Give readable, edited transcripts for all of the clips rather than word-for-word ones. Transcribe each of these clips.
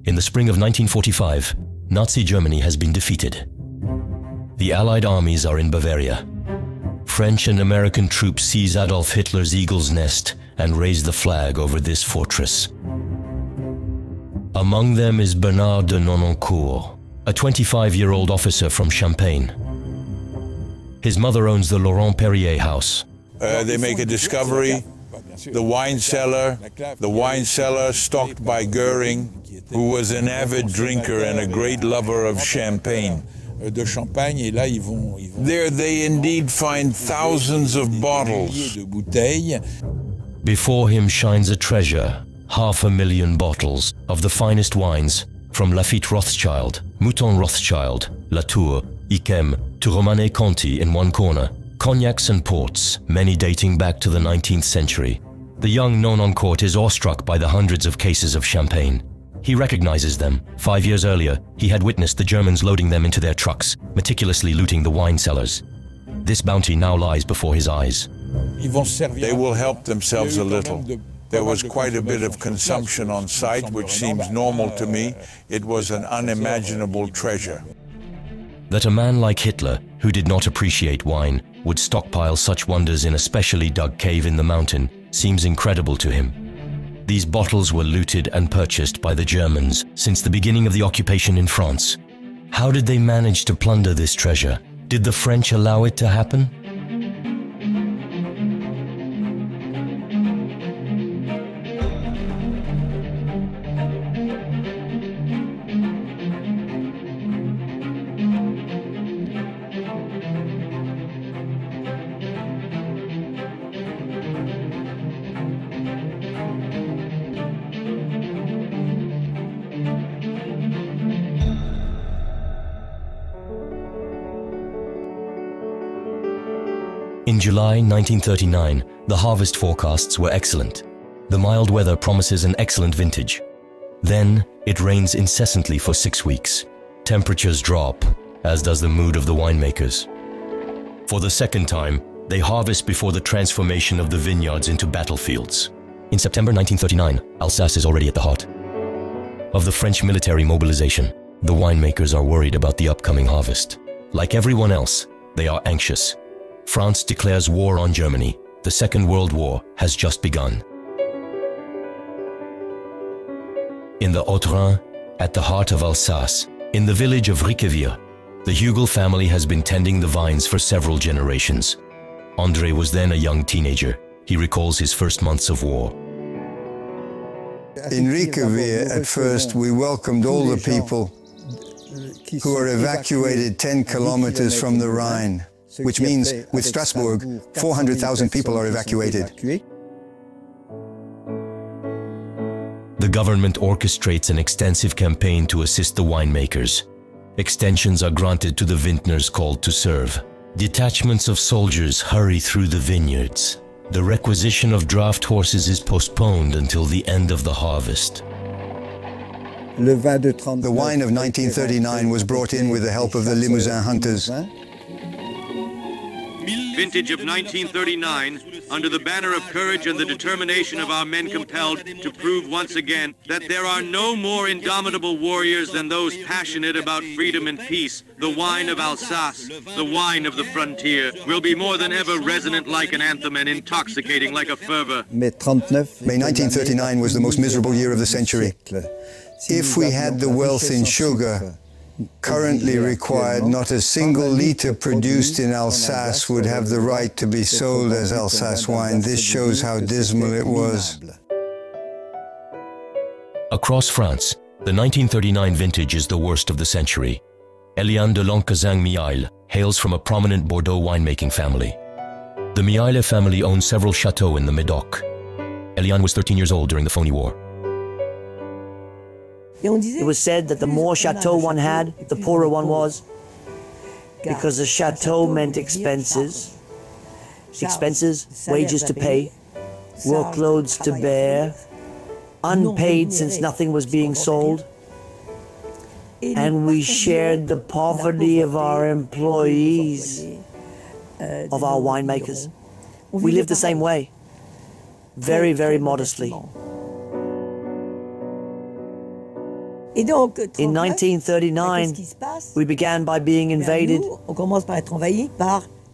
In the spring of 1945, Nazi Germany has been defeated. The Allied armies are in Bavaria. French and American troops seize Adolf Hitler's Eagle's Nest and raise the flag over this fortress. Among them is Bernard de Nonancourt, a 25-year-old officer from Champagne. His mother owns the Laurent Perrier house. They make a discovery, the wine cellar stocked by Goering, who was an avid drinker and a great lover of champagne. There they indeed find thousands of bottles. Before him shines a treasure, 500,000 bottles of the finest wines, from Lafite Rothschild, Mouton Rothschild, Latour, Yquem to Romanée Conti in one corner, cognacs and ports, many dating back to the 19th century. The young Nonancourt is awestruck by the hundreds of cases of champagne. He recognizes them. 5 years earlier, he had witnessed the Germans loading them into their trucks, meticulously looting the wine cellars. This bounty now lies before his eyes. They will help themselves a little. There was quite a bit of consumption on site, which seems normal to me. It was an unimaginable treasure. That a man like Hitler, who did not appreciate wine, would stockpile such wonders in a specially dug cave in the mountain seems incredible to him. These bottles were looted and purchased by the Germans since the beginning of the occupation in France. How did they manage to plunder this treasure? Did the French allow it to happen? In July 1939, the harvest forecasts were excellent. The mild weather promises an excellent vintage. Then, it rains incessantly for 6 weeks. Temperatures drop, as does the mood of the winemakers. For the second time, they harvest before the transformation of the vineyards into battlefields. In September 1939, Alsace is already at the heart of the French military mobilization. The winemakers are worried about the upcoming harvest. Like everyone else, they are anxious. France declares war on Germany. The Second World War has just begun. In the Haut-Rhin, at the heart of Alsace, in the village of Riquewihr, the Hugel family has been tending the vines for several generations. André was then a young teenager. He recalls his first months of war. In Riquewihr, at first, we welcomed all the people who were evacuated 10 kilometers from the Rhine, which means, with Strasbourg, 400,000 people are evacuated. The government orchestrates an extensive campaign to assist the winemakers. Extensions are granted to the vintners called to serve. Detachments of soldiers hurry through the vineyards. The requisition of draft horses is postponed until the end of the harvest. The wine of 1939 was brought in with the help of the Limousin hunters. Vintage of 1939, under the banner of courage and the determination of our men compelled to prove once again that there are no more indomitable warriors than those passionate about freedom and peace. The wine of Alsace, the wine of the frontier, will be more than ever resonant like an anthem and intoxicating like a fervor. May 1939 was the most miserable year of the century. If we had the wealth in sugar currently required, not a single liter produced in Alsace would have the right to be sold as Alsace wine. This shows how dismal it was. Across France, the 1939 vintage is the worst of the century. Eliane de Lanquezin-Miaille hails from a prominent Bordeaux winemaking family. The Miaille family owns several chateaux in the Médoc. Eliane was 13 years old during the Phoney War. It was said that the more chateau one had, the poorer one was, because a chateau meant expenses, wages to pay, workloads to bear, unpaid since nothing was being sold, and we shared the poverty of our employees, of our winemakers. We lived the same way, very, very modestly. In 1939, we began by being invaded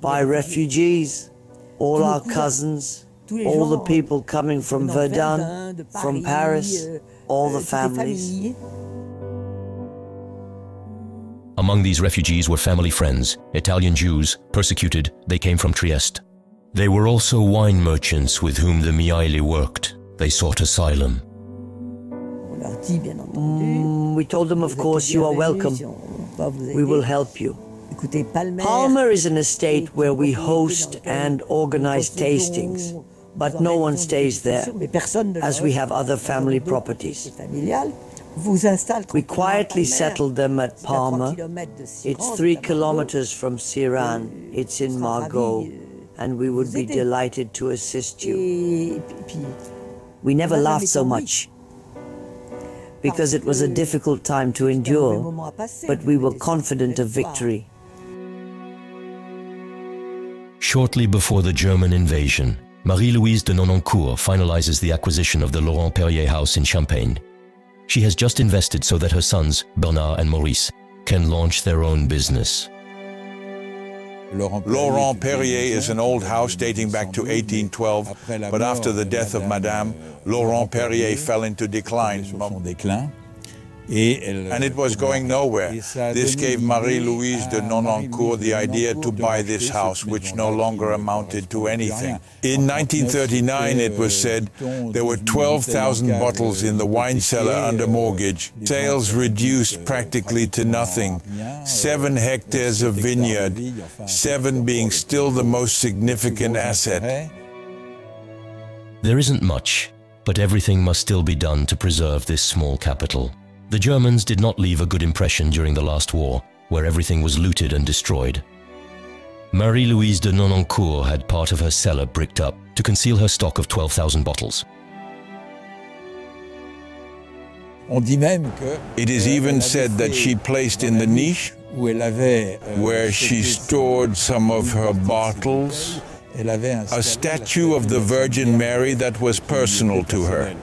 by refugees, all our cousins, all the people coming from Verdun, from Paris, all the families. Among these refugees were family friends, Italian Jews, persecuted, they came from Trieste. They were also wine merchants with whom the Mihaili worked. They sought asylum. We told them, of course, you are welcome. We will help you. Palmer is an estate where we host and organize tastings, but no one stays there, as we have other family properties. We quietly settled them at Palmer. It's 3 kilometers from Siran. It's in Margaux, and we would be delighted to assist you. We never laughed so much, because it was a difficult time to endure, but we were confident of victory. Shortly before the German invasion, Marie-Louise de Nonancourt finalizes the acquisition of the Laurent Perrier house in Champagne. She has just invested so that her sons, Bernard and Maurice, can launch their own business. Laurent Perrier is an old house dating back to 1812, but after the death of Madame, Laurent Perrier fell into decline, and it was going nowhere. This gave Marie-Louise de Nonancourt the idea to buy this house, which no longer amounted to anything. In 1939, it was said, there were 12,000 bottles in the wine cellar under mortgage. Sales reduced practically to nothing. 7 hectares of vineyard, 7 being still the most significant asset. There isn't much, but everything must still be done to preserve this small capital. The Germans did not leave a good impression during the last war, where everything was looted and destroyed. Marie-Louise de Nonancourt had part of her cellar bricked up to conceal her stock of 12,000 bottles. It is even said that she placed in the niche where she stored some of her bottles a statue of the Virgin Mary that was personal to her.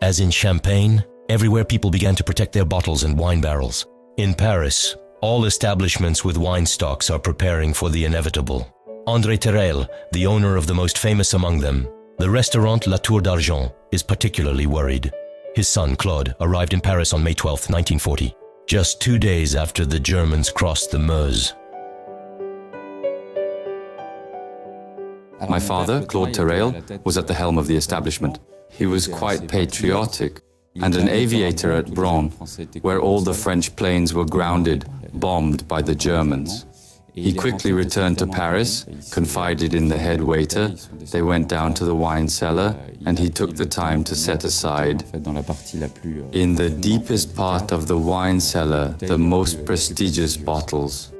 As in Champagne, everywhere people began to protect their bottles and wine barrels. In Paris, all establishments with wine stocks are preparing for the inevitable. André Terrel, the owner of the most famous among them, the restaurant La Tour d'Argent, is particularly worried. His son, Claude, arrived in Paris on May 12, 1940, just 2 days after the Germans crossed the Meuse. My father, Claude Terrel, was at the helm of the establishment. He was quite patriotic, and an aviator at Bron, where all the French planes were grounded, bombed by the Germans. He quickly returned to Paris, confided in the head waiter. They went down to the wine cellar, and he took the time to set aside, in the deepest part of the wine cellar, the most prestigious bottles.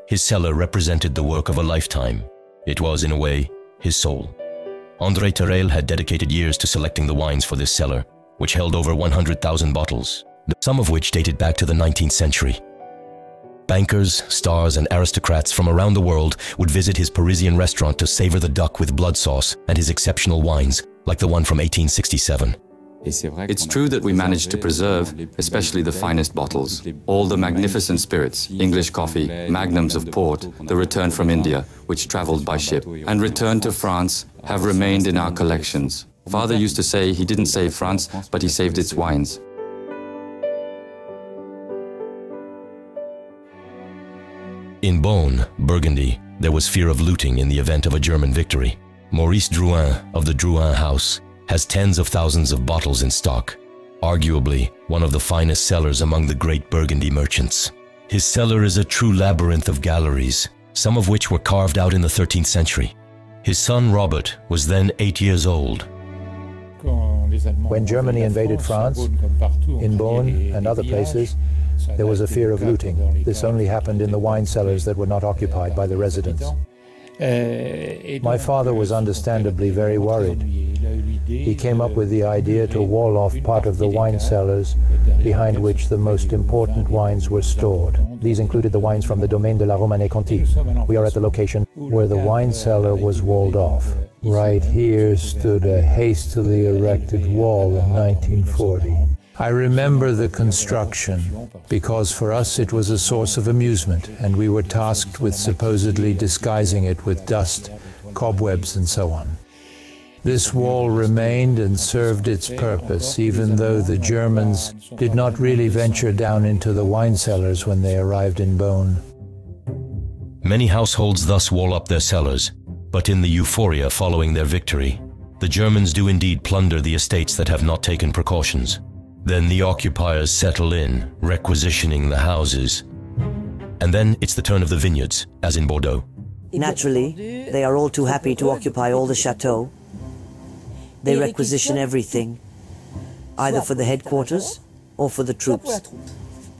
His cellar represented the work of a lifetime. It was, in a way, his soul. André Terrel had dedicated years to selecting the wines for this cellar, which held over 100,000 bottles, some of which dated back to the 19th century. Bankers, stars, and aristocrats from around the world would visit his Parisian restaurant to savor the duck with blood sauce and his exceptional wines, like the one from 1867. It's true that we managed to preserve, especially the finest bottles, all the magnificent spirits, English coffee, magnums of port, the return from India, which traveled by ship, and returned to France, have remained in our collections. Father used to say he didn't save France, but he saved its wines. In Beaune, Burgundy, there was fear of looting in the event of a German victory. Maurice Drouin of the Drouin House has tens of thousands of bottles in stock, arguably one of the finest cellars among the great Burgundy merchants. His cellar is a true labyrinth of galleries, some of which were carved out in the 13th century. His son Robert was then 8 years old. When Germany invaded France, in Beaune and other places, there was a fear of looting. This only happened in the wine cellars that were not occupied by the residents. My father was understandably very worried. He came up with the idea to wall off part of the wine cellars behind which the most important wines were stored. These included the wines from the Domaine de la Romanée-Conti. We are at the location where the wine cellar was walled off. Right here stood a hastily erected wall in 1940. I remember the construction because for us it was a source of amusement, and we were tasked with supposedly disguising it with dust, cobwebs, and so on. This wall remained and served its purpose, even though the Germans did not really venture down into the wine cellars when they arrived in Beaune. Many households thus wall up their cellars, but in the euphoria following their victory, the Germans do indeed plunder the estates that have not taken precautions. Then the occupiers settle in, requisitioning the houses. And then it's the turn of the vineyards, as in Bordeaux. Naturally, they are all too happy to occupy all the chateau. They requisition everything, either for the headquarters or for the troops.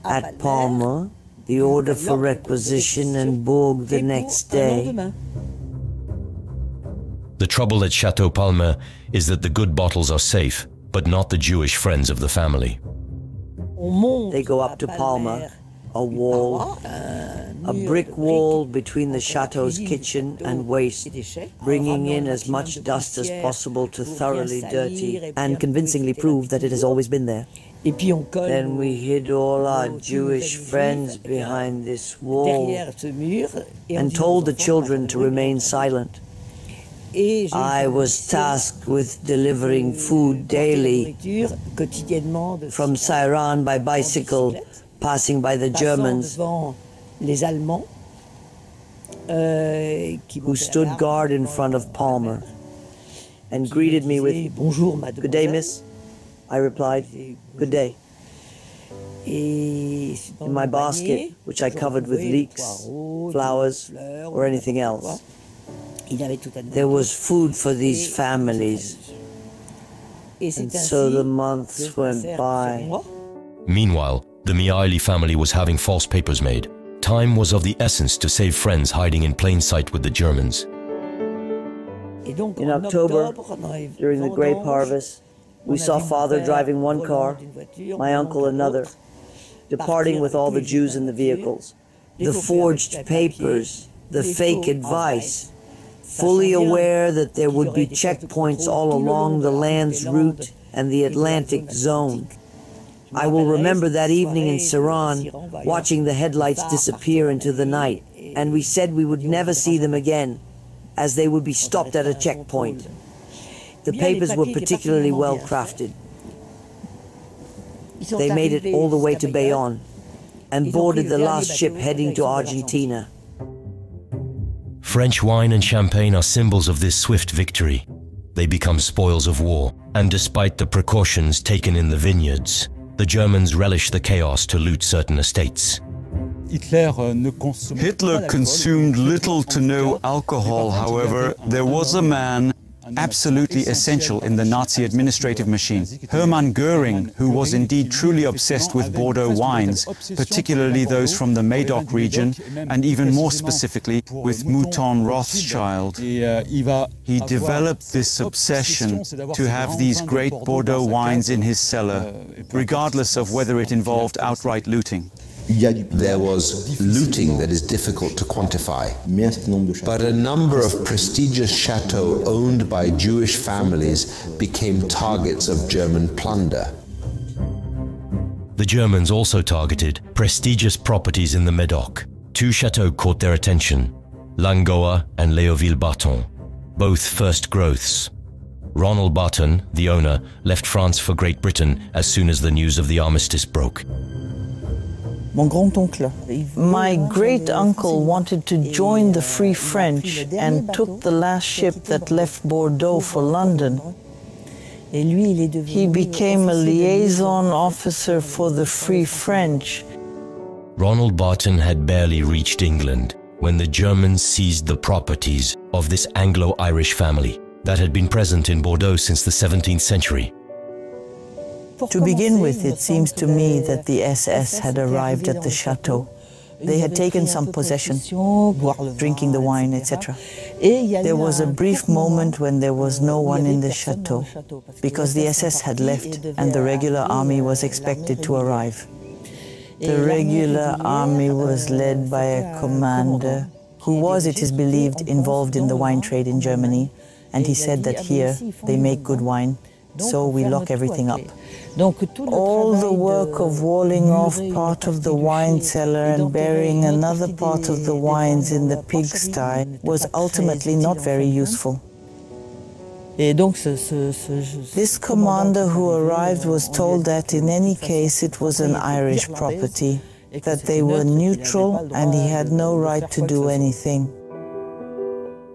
At Palma, the order for requisition, and Bourg the next day. The trouble at Chateau Palma is that the good bottles are safe, but not the Jewish friends of the family. They go up to Palma, a wall, a brick wall between the chateau's kitchen and waste, bringing in as much dust as possible to thoroughly dirty and convincingly prove that it has always been there. Then we hid all our Jewish friends behind this wall and told the children to remain silent. I was tasked with delivering food daily from Sairan by bicycle, passing by the Germans, who stood guard in front of Palma and greeted me with, "Good day, miss." I replied, "Good day." In my basket, which I covered with leeks, flowers, or anything else, there was food for these families. And so the months went by. Meanwhile, the Mihaly family was having false papers made. Time was of the essence to save friends hiding in plain sight with the Germans. In October, during the grape harvest, we saw father driving one car, my uncle another, departing with all the Jews in the vehicles. The forged papers, the fake advice, fully aware that there would be checkpoints all along the land's route and the Atlantic zone. I will remember that evening in Sairan, watching the headlights disappear into the night, and we said we would never see them again, as they would be stopped at a checkpoint. The papers were particularly well crafted. They made it all the way to Bayonne and boarded the last ship heading to Argentina. French wine and champagne are symbols of this swift victory. They become spoils of war, and despite the precautions taken in the vineyards, the Germans relish the chaos to loot certain estates. Hitler consumed little to no alcohol, however. There was a man absolutely essential in the Nazi administrative machine, Hermann Göring, who was indeed truly obsessed with Bordeaux wines, particularly those from the Médoc region, and even more specifically with Mouton Rothschild. He developed this obsession to have these great Bordeaux wines in his cellar, regardless of whether it involved outright looting. There was looting that is difficult to quantify, but a number of prestigious chateaux owned by Jewish families became targets of German plunder. The Germans also targeted prestigious properties in the Médoc. Two chateaux caught their attention, Langoa and Léoville-Barton, both first growths. Ronald Barton, the owner, left France for Great Britain as soon as the news of the armistice broke. My great-uncle wanted to join the Free French and took the last ship that left Bordeaux for London. He became a liaison officer for the Free French. Ronald Barton had barely reached England when the Germans seized the properties of this Anglo-Irish family that had been present in Bordeaux since the 17th century. To begin with, it seems to me that the SS had arrived at the chateau. They had taken some possession, drinking the wine, etc. There was a brief moment when there was no one in the chateau, because the SS had left and the regular army was expected to arrive. The regular army was led by a commander who was, it is believed, involved in the wine trade in Germany, and he said that here they make good wine, so we lock everything up. All the work of walling off part of the wine cellar and burying another part of the wines in the pigsty was ultimately not very useful. This commander who arrived was told that in any case it was an Irish property, that they were neutral and he had no right to do anything.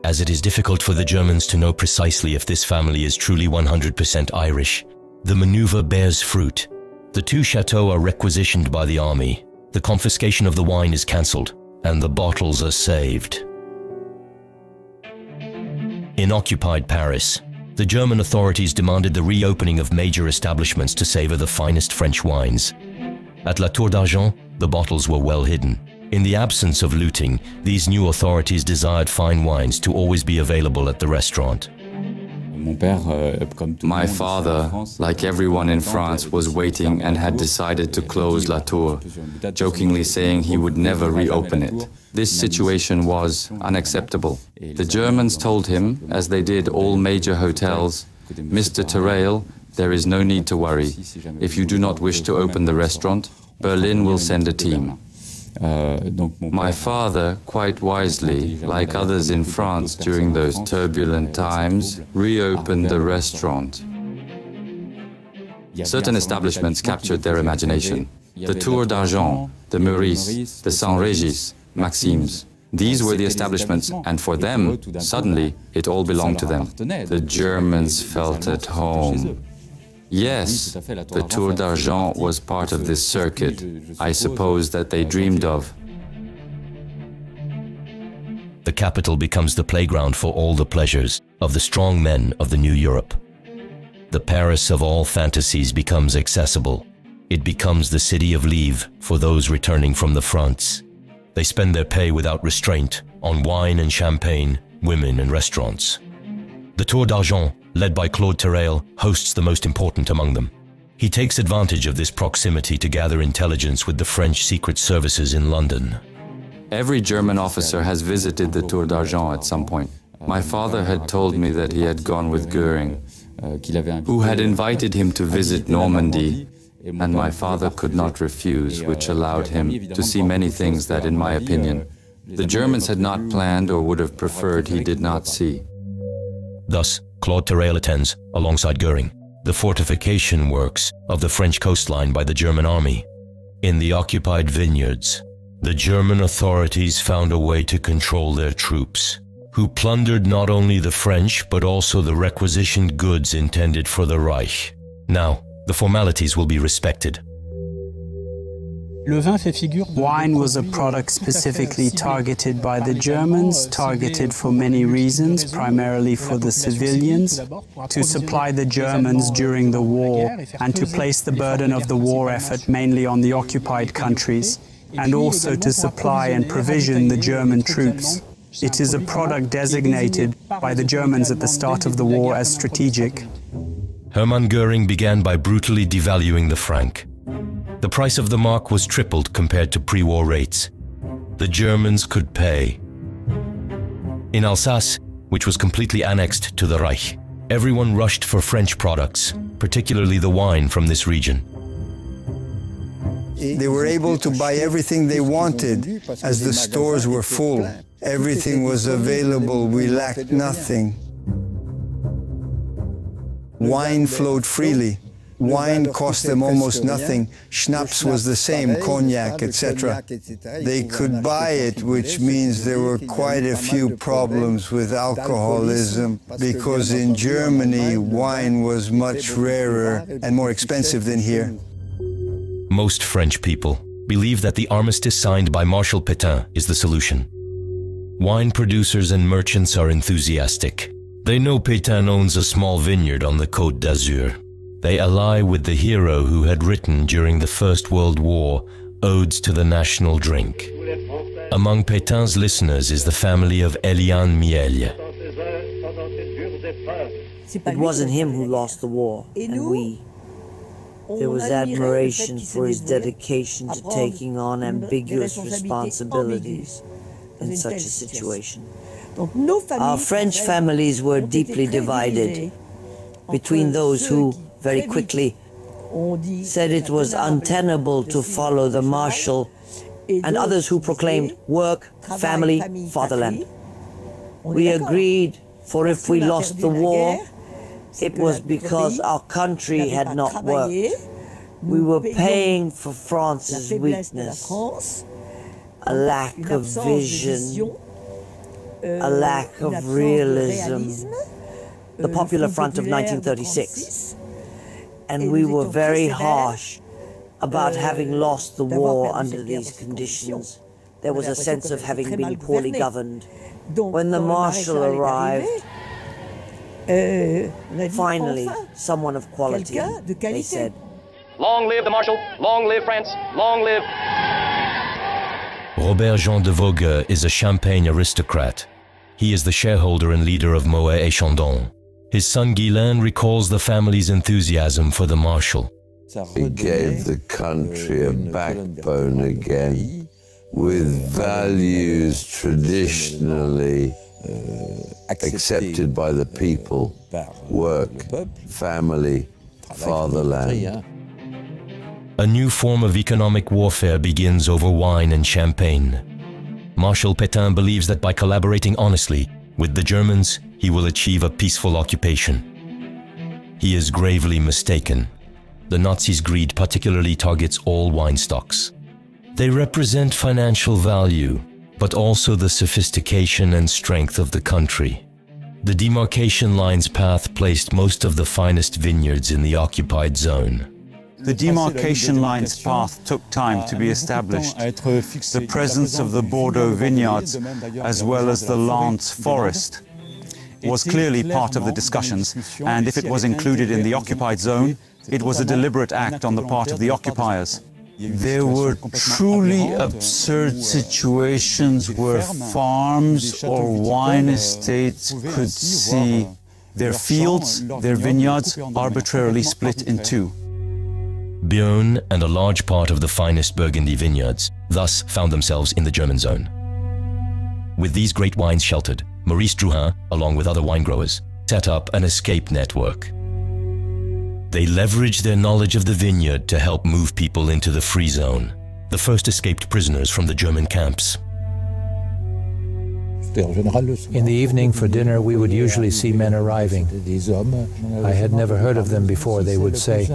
As it is difficult for the Germans to know precisely if this family is truly 100% Irish, the maneuver bears fruit. The two chateaux are requisitioned by the army, the confiscation of the wine is cancelled, and the bottles are saved. In occupied Paris, the German authorities demanded the reopening of major establishments to savor the finest French wines. At La Tour d'Argent, the bottles were well hidden. In the absence of looting, these new authorities desired fine wines to always be available at the restaurant. My father, like everyone in France, was waiting and had decided to close La Tour, jokingly saying he would never reopen it. This situation was unacceptable. The Germans told him, as they did all major hotels, "Mr. Terrail, there is no need to worry. If you do not wish to open the restaurant, Berlin will send a team." My father, quite wisely, like others in France during those turbulent times, reopened the restaurant. Certain establishments captured their imagination. The Tour d'Argent, the Meurice, the Saint-Régis, Maxime's. These were the establishments, and for them, suddenly, it all belonged to them. The Germans felt at home. Yes, the Tour d'Argent was part of this circuit, I suppose, that they dreamed of. The capital becomes the playground for all the pleasures of the strong men of the new Europe. The Paris of all fantasies becomes accessible. It becomes the city of leave for those returning from the fronts. They spend their pay without restraint on wine and champagne, women and restaurants. The Tour d'Argent, led by Claude Terrail, hosts the most important among them. He takes advantage of this proximity to gather intelligence with the French secret services in London. Every German officer has visited the Tour d'Argent at some point. My father had told me that he had gone with Göring, who had invited him to visit Normandy, and my father could not refuse, which allowed him to see many things that, in my opinion, the Germans had not planned or would have preferred he did not see. Thus, Claude Terrail attends, alongside Göring, the fortification works of the French coastline by the German army. In the occupied vineyards, the German authorities found a way to control their troops, who plundered not only the French but also the requisitioned goods intended for the Reich. Now, the formalities will be respected. Wine was a product specifically targeted by the Germans, targeted for many reasons, primarily for the civilians, to supply the Germans during the war and to place the burden of the war effort mainly on the occupied countries, and also to supply and provision the German troops. It is a product designated by the Germans at the start of the war as strategic. Hermann Göring began by brutally devaluing the franc. The price of the mark was tripled compared to pre-war rates. The Germans could pay. In Alsace, which was completely annexed to the Reich, everyone rushed for French products, particularly the wine from this region. They were able to buy everything they wanted, as the stores were full. Everything was available, we lacked nothing. Wine flowed freely. Wine cost them almost nothing. Schnapps was the same, cognac, etc. They could buy it, which means there were quite a few problems with alcoholism, because in Germany, wine was much rarer and more expensive than here. Most French people believe that the armistice signed by Marshal Pétain is the solution. Wine producers and merchants are enthusiastic. They know Pétain owns a small vineyard on the Côte d'Azur. They ally with the hero who had written during the First World War odes to the national drink. Among Pétain's listeners is the family of Eliane Miele. It wasn't him who lost the war, and we. There was admiration for his dedication to taking on ambiguous responsibilities in such a situation. Our French families were deeply divided between those who, very quickly, said it was untenable to follow the Marshal, and others who proclaimed work, family, fatherland. We agreed, for if we lost the war, it was because our country had not worked. We were paying for France's weakness, a lack of vision, a lack of realism, the Popular Front of 1936. And we were very harsh about having lost the war under these conditions. There was a sense of having been poorly governed. When the Marshal arrived, finally, someone of quality, they said, "Long live the Marshal, long live France, long live..." Robert Jean de Vogue is a Champagne aristocrat. He is the shareholder and leader of Moët et Chandon. His son Guylain recalls the family's enthusiasm for the Marshal. It gave the country a backbone again, with values traditionally accepted by the people: work, family, fatherland. A new form of economic warfare begins over wine and champagne. Marshal Pétain believes that by collaborating honestly with the Germans, he will achieve a peaceful occupation. He is gravely mistaken. The Nazis' greed particularly targets all wine stocks. They represent financial value, but also the sophistication and strength of the country. The demarcation line's path placed most of the finest vineyards in the occupied zone. The demarcation line's path took time to be established. The presence of the Bordeaux vineyards, as well as the Lens forest, was clearly part of the discussions, and if it was included in the occupied zone, it was a deliberate act on the part of the occupiers. There were truly absurd situations where farms or wine estates could see their fields, their vineyards, arbitrarily split in two. Beaune and a large part of the finest Burgundy vineyards thus found themselves in the German zone. With these great wines sheltered, Maurice Drouhin, along with other wine growers, set up an escape network. They leveraged their knowledge of the vineyard to help move people into the free zone, the first escaped prisoners from the German camps. In the evening for dinner, we would usually see men arriving. I had never heard of them before. They would say,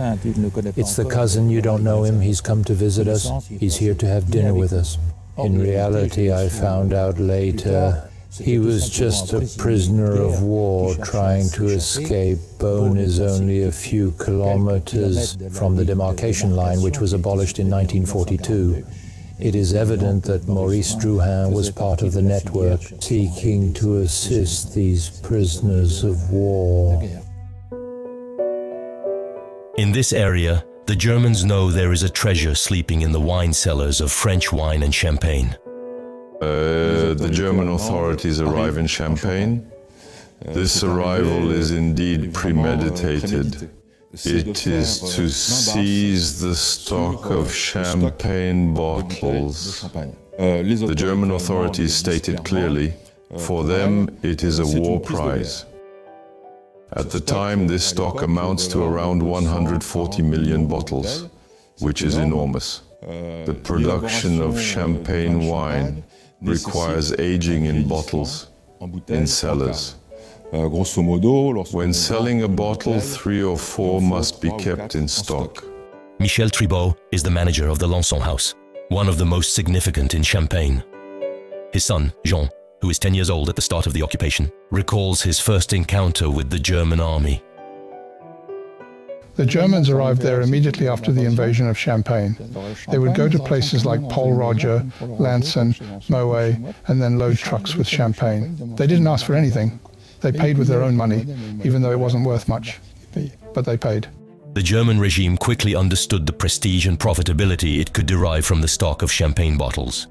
"It's the cousin, you don't know him, he's come to visit us, he's here to have dinner with us." In reality, I found out later, he was just a prisoner of war trying to escape. Beaune is only a few kilometers from the demarcation line, which was abolished in 1942. It is evident that Maurice Drouhin was part of the network seeking to assist these prisoners of war. In this area, the Germans know there is a treasure sleeping in the wine cellars of French wine and champagne. The German authorities arrive in Champagne. This arrival is indeed premeditated. It is to seize the stock of champagne bottles. The German authorities stated clearly, for them it is a war prize. At the time, this stock amounts to around 140 million bottles, which is enormous. The production of champagne wine requires aging in bottles, in cellars. When selling a bottle, 3 or 4 must be kept in stock. Michel Tribault is the manager of the Lançon House, one of the most significant in Champagne. His son, Jean, who is 10 years old at the start of the occupation, recalls his first encounter with the German army. The Germans arrived there immediately after the invasion of Champagne. They would go to places like Pol Roger, Lanson, Moët, and then load trucks with champagne. They didn't ask for anything. They paid with their own money, even though it wasn't worth much. But they paid. The German regime quickly understood the prestige and profitability it could derive from the stock of champagne bottles.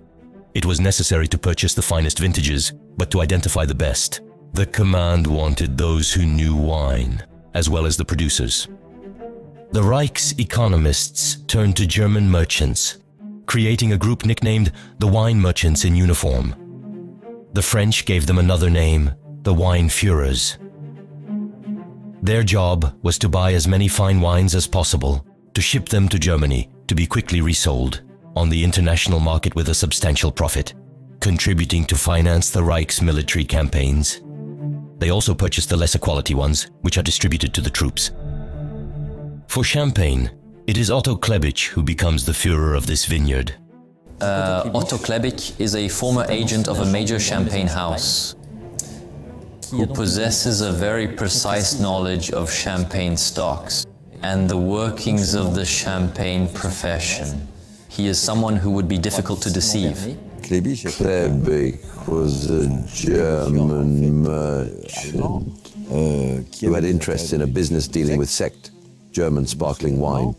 It was necessary to purchase the finest vintages, but to identify the best. The command wanted those who knew wine, as well as the producers. The Reich's economists turned to German merchants, creating a group nicknamed the Wine Merchants in Uniform. The French gave them another name, the wine Führers. Their job was to buy as many fine wines as possible, to ship them to Germany to be quickly resold on the international market with a substantial profit, contributing to finance the Reich's military campaigns. They also purchased the lesser quality ones, which are distributed to the troops. For Champagne, it is Otto Klebisch who becomes the Führer of this vineyard. Otto Klebisch is a former agent of a major champagne house who possesses a very precise knowledge of champagne stocks and the workings of the champagne profession. He is someone who would be difficult to deceive. Klebisch was a German merchant who had interest in a business dealing with Sekt, German sparkling wine.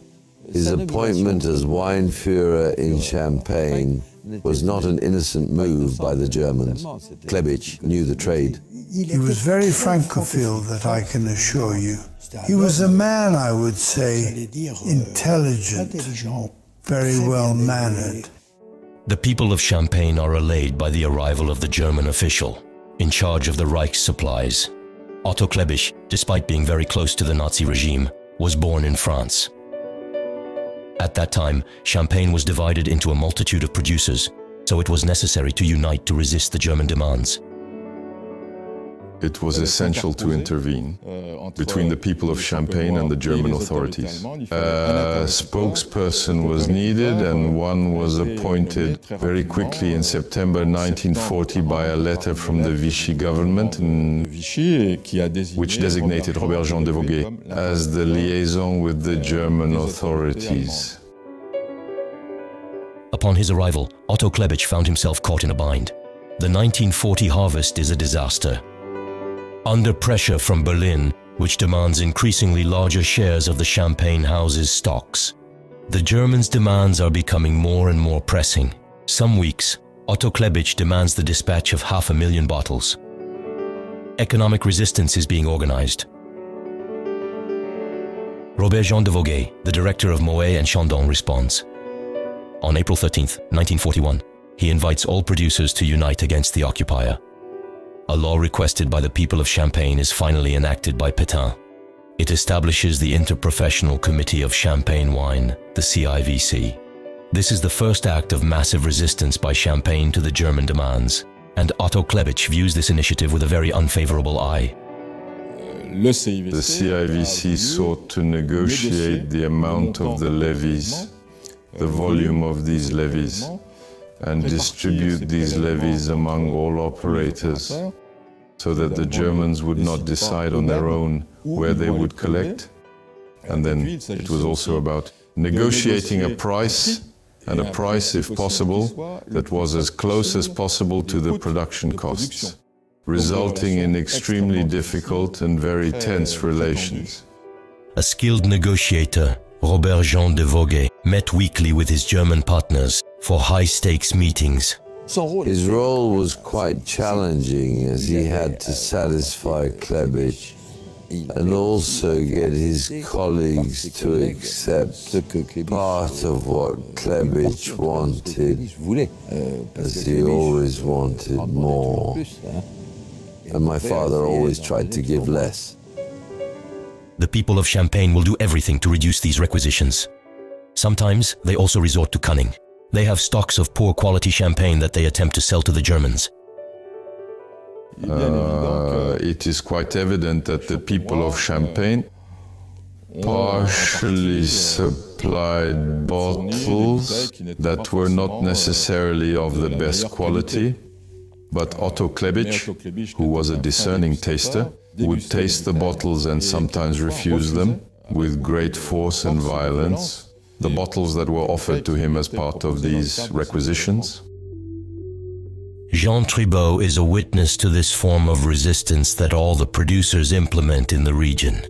His appointment as Weinführer in Champagne was not an innocent move by the Germans. Klebisch knew the trade. He was very francophile, that I can assure you. He was a man, I would say, intelligent, very well-mannered. The people of Champagne are allayed by the arrival of the German official, in charge of the Reich's supplies. Otto Klebisch, despite being very close to the Nazi regime, was born in France. At that time, Champagne was divided into a multitude of producers, so it was necessary to unite to resist the German demands. It was essential to intervene between the people of Champagne and the German authorities. A spokesperson was needed, and one was appointed very quickly in September 1940 by a letter from the Vichy government, which designated Robert-Jean de Voguet as the liaison with the German authorities. Upon his arrival, Otto Klebisch found himself caught in a bind. The 1940 harvest is a disaster. Under pressure from Berlin, which demands increasingly larger shares of the Champagne house's stocks, the Germans' demands are becoming more and more pressing. Some weeks, Otto Klebisch demands the dispatch of 500,000 bottles. Economic resistance is being organized. Robert-Jean de Voguet, the director of Moet and Chandon, responds. On April 13, 1941, he invites all producers to unite against the occupier. A law requested by the people of Champagne is finally enacted by Pétain. It establishes the Interprofessional Committee of Champagne Wine, the CIVC. This is the first act of massive resistance by Champagne to the German demands, and Otto Klebisch views this initiative with a very unfavorable eye. The CIVC sought to negotiate the amount of the levies, the volume of these levies, and distribute these levies among all operators, so that the Germans would not decide on their own where they would collect. And then it was also about negotiating a price, and a price, if possible, that was as close as possible to the production costs, resulting in extremely difficult and very tense relations. A skilled negotiator, Robert-Jean de Voguet, met weekly with his German partners for high-stakes meetings. His role was quite challenging, as he had to satisfy Klebisch and also get his colleagues to accept part of what Klebisch wanted, as he always wanted more. And my father always tried to give less. The people of Champagne will do everything to reduce these requisitions. Sometimes they also resort to cunning. They have stocks of poor quality champagne that they attempt to sell to the Germans. It is quite evident that the people of Champagne partially supplied bottles that were not necessarily of the best quality, but Otto Klebisch, who was a discerning taster, would taste the bottles and sometimes refuse them with great force and violence, the bottles that were offered to him as part of these requisitions. Jean Tribault is a witness to this form of resistance that all the producers implement in the region.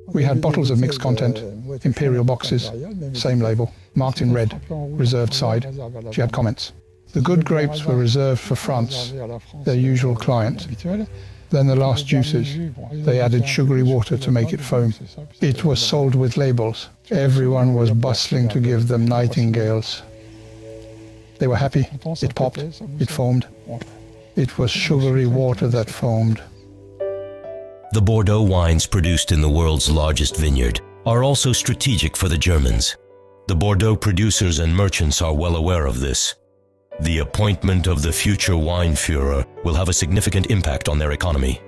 We had bottles of mixed content, imperial boxes, same label, marked in red, reserved side. She had comments. The good grapes were reserved for France, their usual client. Then the last juices. They added sugary water to make it foam. It was sold with labels. Everyone was bustling to give them nightingales. They were happy. It popped. It foamed. It was sugary water that foamed. The Bordeaux wines produced in the world's largest vineyard are also strategic for the Germans. The Bordeaux producers and merchants are well aware of this. The appointment of the future wine Führer will have a significant impact on their economy.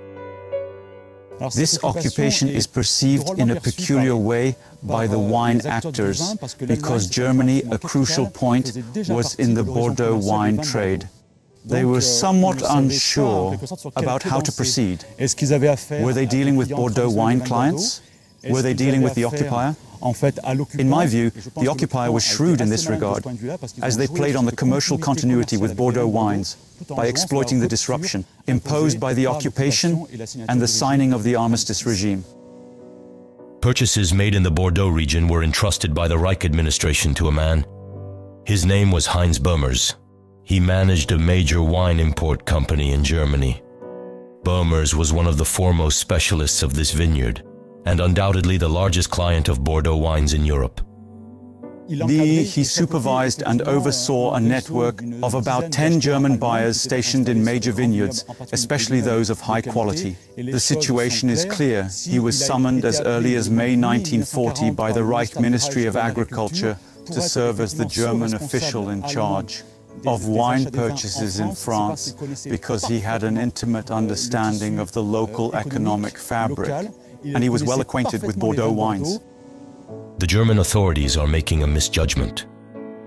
This occupation is perceived in a peculiar way by the wine actors because Germany, a crucial point, was in the Bordeaux wine trade. They were somewhat unsure about how to proceed. Were they dealing with Bordeaux wine clients? Were they dealing with the occupier? In my view, the occupier was shrewd in this regard, as they played on the commercial continuity with Bordeaux wines by exploiting the disruption imposed by the occupation and the signing of the armistice regime. Purchases made in the Bordeaux region were entrusted by the Reich administration to a man. His name was Heinz Böhmers. He managed a major wine import company in Germany. Böhmers was one of the foremost specialists of this vineyard, and undoubtedly the largest client of Bordeaux wines in Europe. He supervised and oversaw a network of about 10 German buyers stationed in major vineyards, especially those of high quality. The situation is clear. He was summoned as early as May 1940 by the Reich Ministry of Agriculture to serve as the German official in charge of wine purchases in France because he had an intimate understanding of the local economic fabric, and he was well acquainted with Bordeaux wines. The German authorities are making a misjudgment.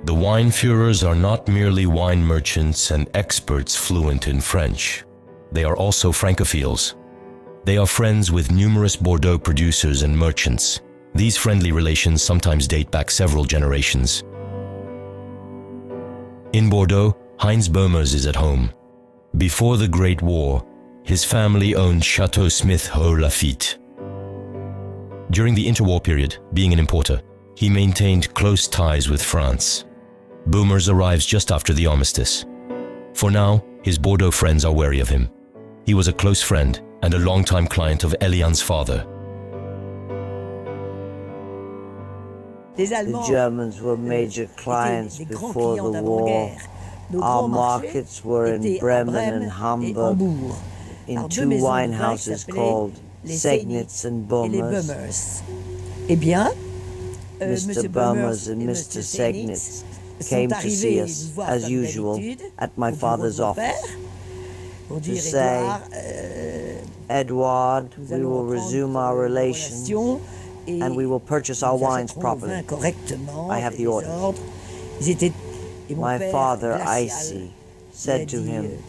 The wine Führers are not merely wine merchants and experts fluent in French. They are also Francophiles. They are friends with numerous Bordeaux producers and merchants. These friendly relations sometimes date back several generations. In Bordeaux, Heinz Böhmers is at home. Before the Great War, his family owned Chateau Smith-Haut-Lafitte. During the interwar period, being an importer, he maintained close ties with France. Böhmers arrives just after the armistice. For now, his Bordeaux friends are wary of him. He was a close friend and a longtime client of Eliane's father. The Germans were major clients before the war. Our markets were in Bremen and Hamburg, in two wine houses called Segnitz and Böhmers. Mr. Böhmers and Mr. Segnitz came to see us, as usual, at my father's office to say, Edouard, we will resume our relations and we will purchase our wines properly. I have the order. My father, Icy, said to him,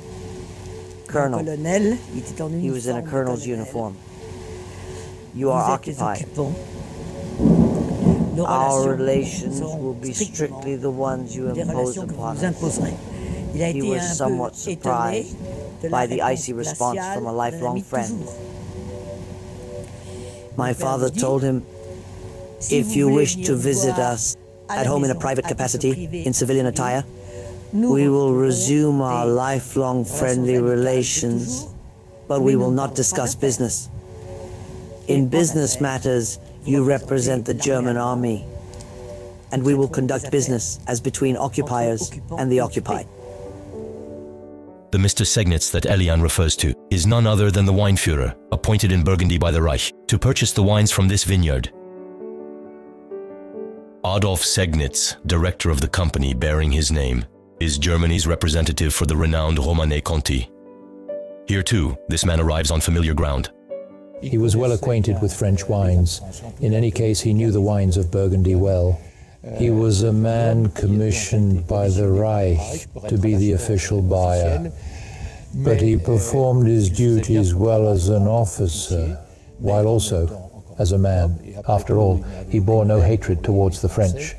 Colonel, he was in a colonel's uniform, you are occupied. Our relations will be strictly the ones you impose upon us. He was somewhat surprised by the icy response from a lifelong friend. My father told him, if you wish to visit us at home in a private capacity, in civilian attire, we will resume our lifelong friendly relations, but we will not discuss business. In business matters, you represent the German army, and we will conduct business as between occupiers and the occupied. The Mr. Segnitz that Eliane refers to is none other than the wine Führer, appointed in Burgundy by the Reich to purchase the wines from this vineyard. Adolf Segnitz, director of the company bearing his name, is Germany's representative for the renowned Romanée Conti. Here too, this man arrives on familiar ground. He was well acquainted with French wines. In any case, he knew the wines of Burgundy well. He was a man commissioned by the Reich to be the official buyer, but he performed his duties well as an officer, while also as a man. After all, he bore no hatred towards the French.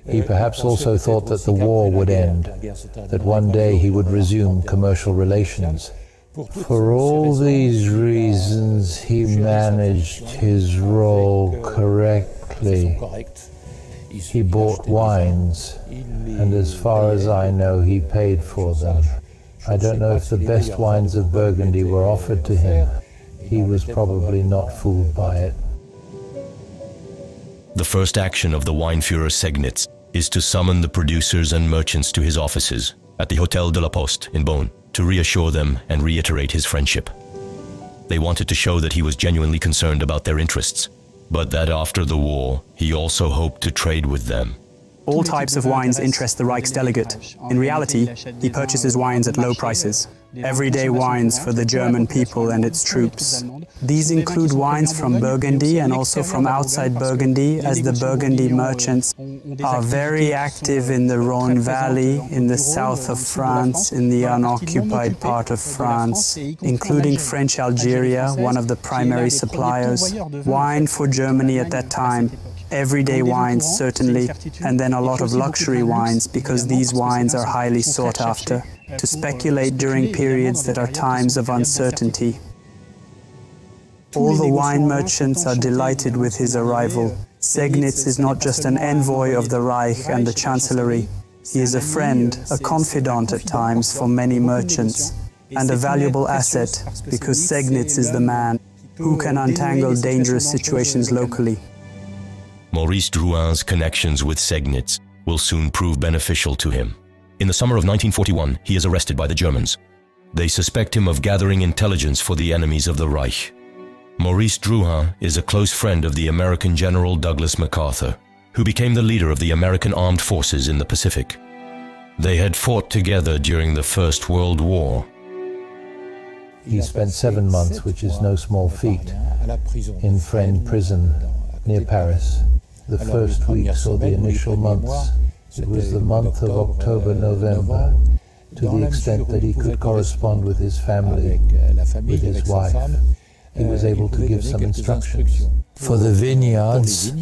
He perhaps also thought that the war would end, that one day he would resume commercial relations. For all these reasons, he managed his role correctly. He bought wines, and as far as I know, he paid for them. I don't know if the best wines of Burgundy were offered to him. He was probably not fooled by it. The first action of the wine Führer Segnitz is to summon the producers and merchants to his offices at the Hôtel de la Poste in Beaune to reassure them and reiterate his friendship. They wanted to show that he was genuinely concerned about their interests, but that after the war, he also hoped to trade with them. All types of wines interest the Reichsdelegate. In reality, he purchases wines at low prices. Everyday wines for the German people and its troops. These include wines from Burgundy and also from outside Burgundy, as the Burgundy merchants are very active in the Rhône Valley, in the south of France, in the unoccupied part of France, including French Algeria, one of the primary suppliers. Wine for Germany at that time. Everyday wines, certainly, and then a lot of luxury wines, because these wines are highly sought after, to speculate during periods that are times of uncertainty. All the wine merchants are delighted with his arrival. Segnitz is not just an envoy of the Reich and the Chancellery. He is a friend, a confidant at times for many merchants, and a valuable asset, because Segnitz is the man who can untangle dangerous situations locally. Maurice Drouin's connections with Segnitz will soon prove beneficial to him. In the summer of 1941, he is arrested by the Germans. They suspect him of gathering intelligence for the enemies of the Reich. Maurice Drouin is a close friend of the American General Douglas MacArthur, who became the leader of the American armed forces in the Pacific. They had fought together during the First World War. He spent 7 months, which is no small feat, in Fresnes prison near Paris. The first weeks or the initial months, it was the month of October, November, to the extent that he could correspond with his family, with his wife. He was able to give some instructions. For the vineyards,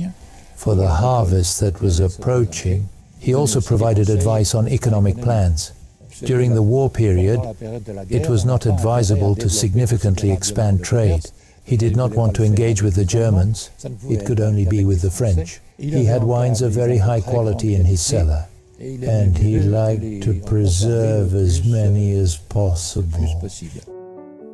for the harvest that was approaching, he also provided advice on economic plans. During the war period, it was not advisable to significantly expand trade. He did not want to engage with the Germans, it could only be with the French. He had wines of very high quality in his cellar, and he liked to preserve as many as possible.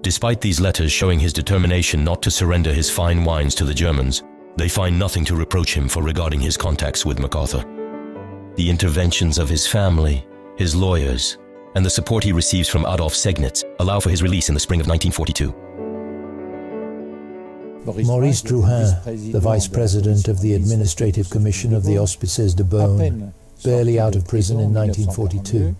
Despite these letters showing his determination not to surrender his fine wines to the Germans, they find nothing to reproach him for regarding his contacts with MacArthur. The interventions of his family, his lawyers, and the support he receives from Adolf Segnitz allow for his release in the spring of 1942. Maurice Drouin, the vice president of the Administrative Commission of the Hospices de Beaune, barely out of prison in 1942,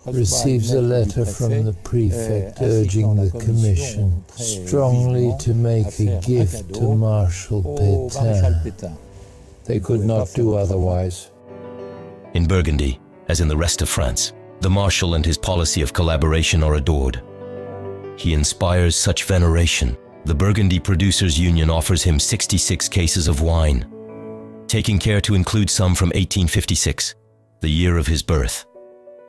receives a letter from the prefect urging the commission strongly to make a gift to Marshal Pétain. They could not do otherwise. In Burgundy, as in the rest of France, the Marshal and his policy of collaboration are adored. He inspires such veneration. The Burgundy Producers' Union offers him 66 cases of wine, taking care to include some from 1856, the year of his birth.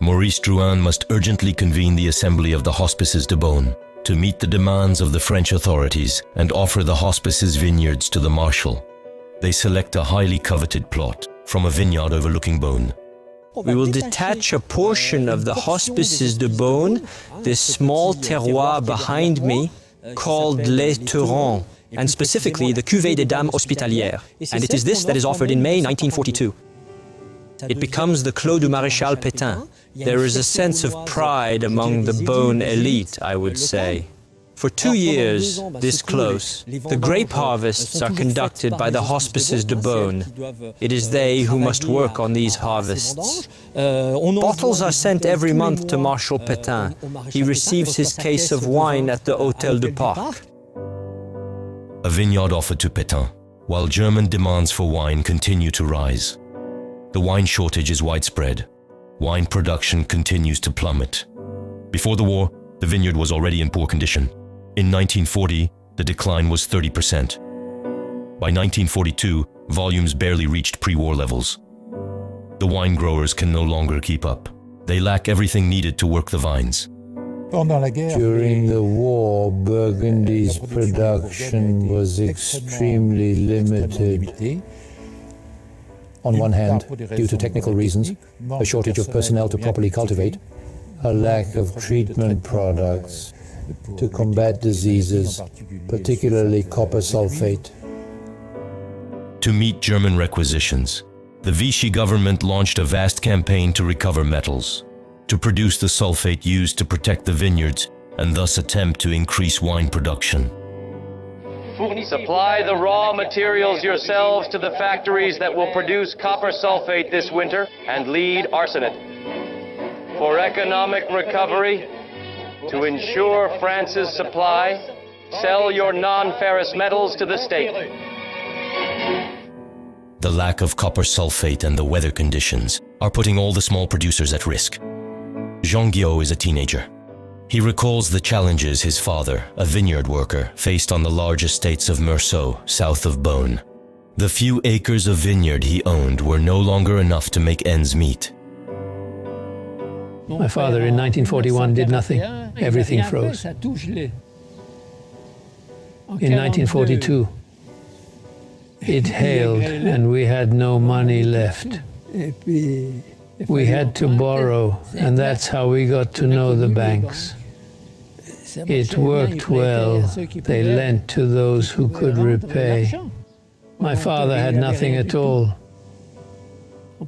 Maurice Drouin must urgently convene the assembly of the Hospices de Beaune to meet the demands of the French authorities and offer the hospices' vineyards to the Marshal. They select a highly coveted plot from a vineyard overlooking Beaune. We will detach a portion of the Hospices de Beaune, this small terroir behind me, called Les Turons, and specifically the Cuvée des Dames Hospitalières, and it is this that is offered in May 1942. It becomes the Clos du Maréchal Pétain. There is a sense of pride among the Beaune elite, I would say. For 2 years, this close, the grape harvests are conducted by the Hospices de Beaune. It is they who must work on these harvests. Bottles are sent every month to Marshal Pétain. He receives his case of wine at the Hôtel du Parc. A vineyard offered to Pétain, while German demands for wine continue to rise. The wine shortage is widespread. Wine production continues to plummet. Before the war, the vineyard was already in poor condition. In 1940, the decline was 30%. By 1942, volumes barely reached pre-war levels. The wine growers can no longer keep up. They lack everything needed to work the vines. During the war, Burgundy's production was extremely limited. On one hand, due to technical reasons, a shortage of personnel to properly cultivate, a lack of treatment products to combat diseases, particularly copper sulfate. To meet German requisitions, the Vichy government launched a vast campaign to recover metals, to produce the sulfate used to protect the vineyards and thus attempt to increase wine production. Supply the raw materials yourselves to the factories that will produce copper sulfate this winter and lead arsenate. For economic recovery, to ensure France's supply, sell your non-ferrous metals to the state. The lack of copper sulfate and the weather conditions are putting all the small producers at risk. Jean Guillot is a teenager. He recalls the challenges his father, a vineyard worker, faced on the large estates of Meursault, south of Beaune. The few acres of vineyard he owned were no longer enough to make ends meet. My father in 1941 did nothing. Everything froze. In 1942, it hailed and we had no money left. We had to borrow, and that's how we got to know the banks. It worked well. They lent to those who could repay. My father had nothing at all.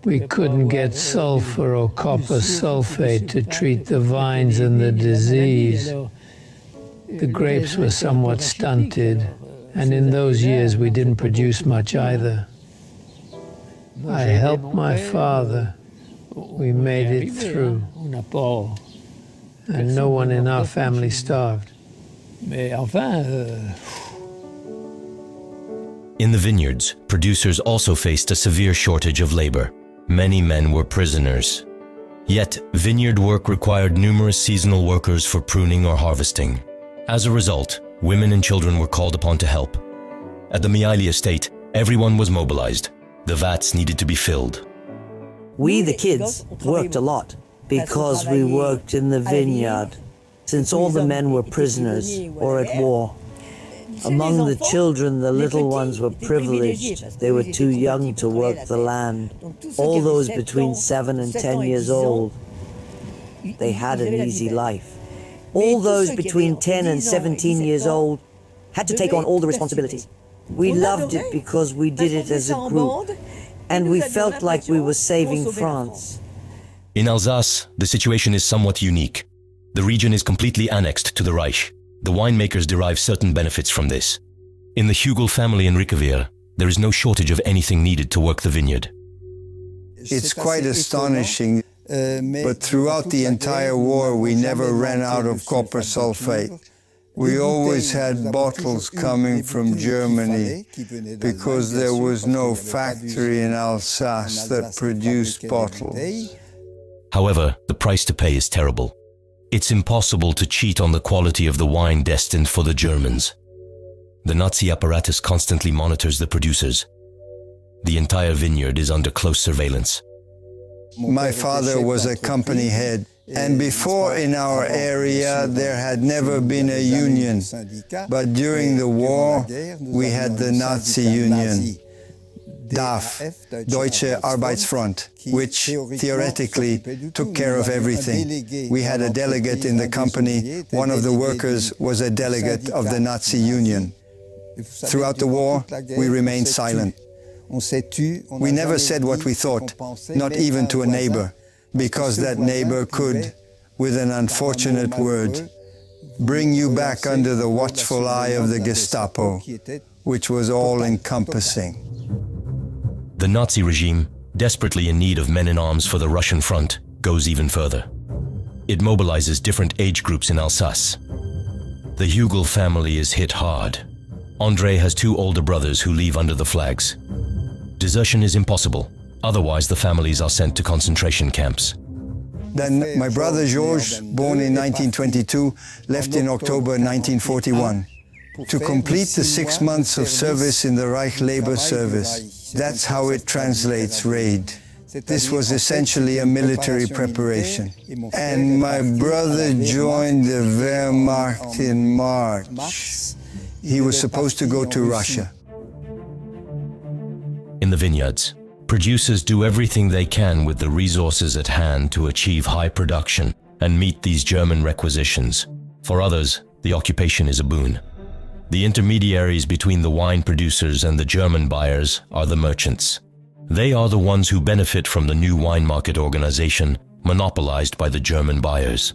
We couldn't get sulfur or copper sulfate to treat the vines and the disease. The grapes were somewhat stunted, and in those years we didn't produce much either. I helped my father. We made it through. And no one in our family starved. In the vineyards, producers also faced a severe shortage of labor. Many men were prisoners. Yet, vineyard work required numerous seasonal workers for pruning or harvesting. As a result, women and children were called upon to help. At the Miailly estate, everyone was mobilized. The vats needed to be filled. We, the kids, worked a lot because we worked in the vineyard, since all the men were prisoners or at war. Among the children, the little ones were privileged. They were too young to work the land. All those between 7 and 10 years old, they had an easy life. All those between 10 and 17 years old had to take on all the responsibilities. We loved it because we did it as a group, and we felt like we were saving France. In Alsace, the situation is somewhat unique. The region is completely annexed to the Reich. The winemakers derive certain benefits from this. In the Hugel family in Rickeweer, there is no shortage of anything needed to work the vineyard. It's quite astonishing, but throughout the entire war we never ran out of copper sulfate. We always had bottles coming from Germany because there was no factory in Alsace that produced bottles. However, the price to pay is terrible. It's impossible to cheat on the quality of the wine destined for the Germans. The Nazi apparatus constantly monitors the producers. The entire vineyard is under close surveillance. My father was a company head, and before in our area there had never been a union. But during the war, we had the Nazi union, DAF, Deutsche Arbeitsfront, which theoretically took care of everything. We had a delegate in the company. One of the workers was a delegate of the Nazi union. Throughout the war, we remained silent. We never said what we thought, not even to a neighbor, because that neighbor could, with an unfortunate word, bring you back under the watchful eye of the Gestapo, which was all-encompassing. The Nazi regime, desperately in need of men-in-arms for the Russian front, goes even further. It mobilizes different age groups in Alsace. The Hugel family is hit hard. André has 2 older brothers who leave under the flags. Desertion is impossible, otherwise the families are sent to concentration camps. Then my brother Georges, born in 1922, left in October 1941 to complete the 6 months of service in the Reich Labor Service. That's how it translates, RAID. This was essentially a military preparation. And my brother joined the Wehrmacht in March. He was supposed to go to Russia. In the vineyards, producers do everything they can with the resources at hand to achieve high production and meet these German requisitions. For others, the occupation is a boon. The intermediaries between the wine producers and the German buyers are the merchants. They are the ones who benefit from the new wine market organization monopolized by the German buyers.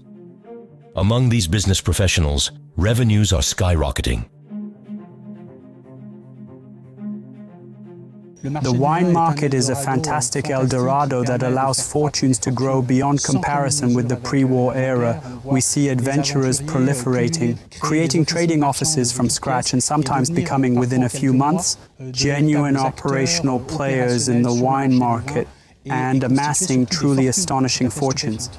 Among these business professionals, revenues are skyrocketing. The wine market is a fantastic El Dorado that allows fortunes to grow beyond comparison with the pre-war era. We see adventurers proliferating, creating trading offices from scratch and sometimes becoming, within a few months, genuine operational players in the wine market and amassing truly astonishing fortunes.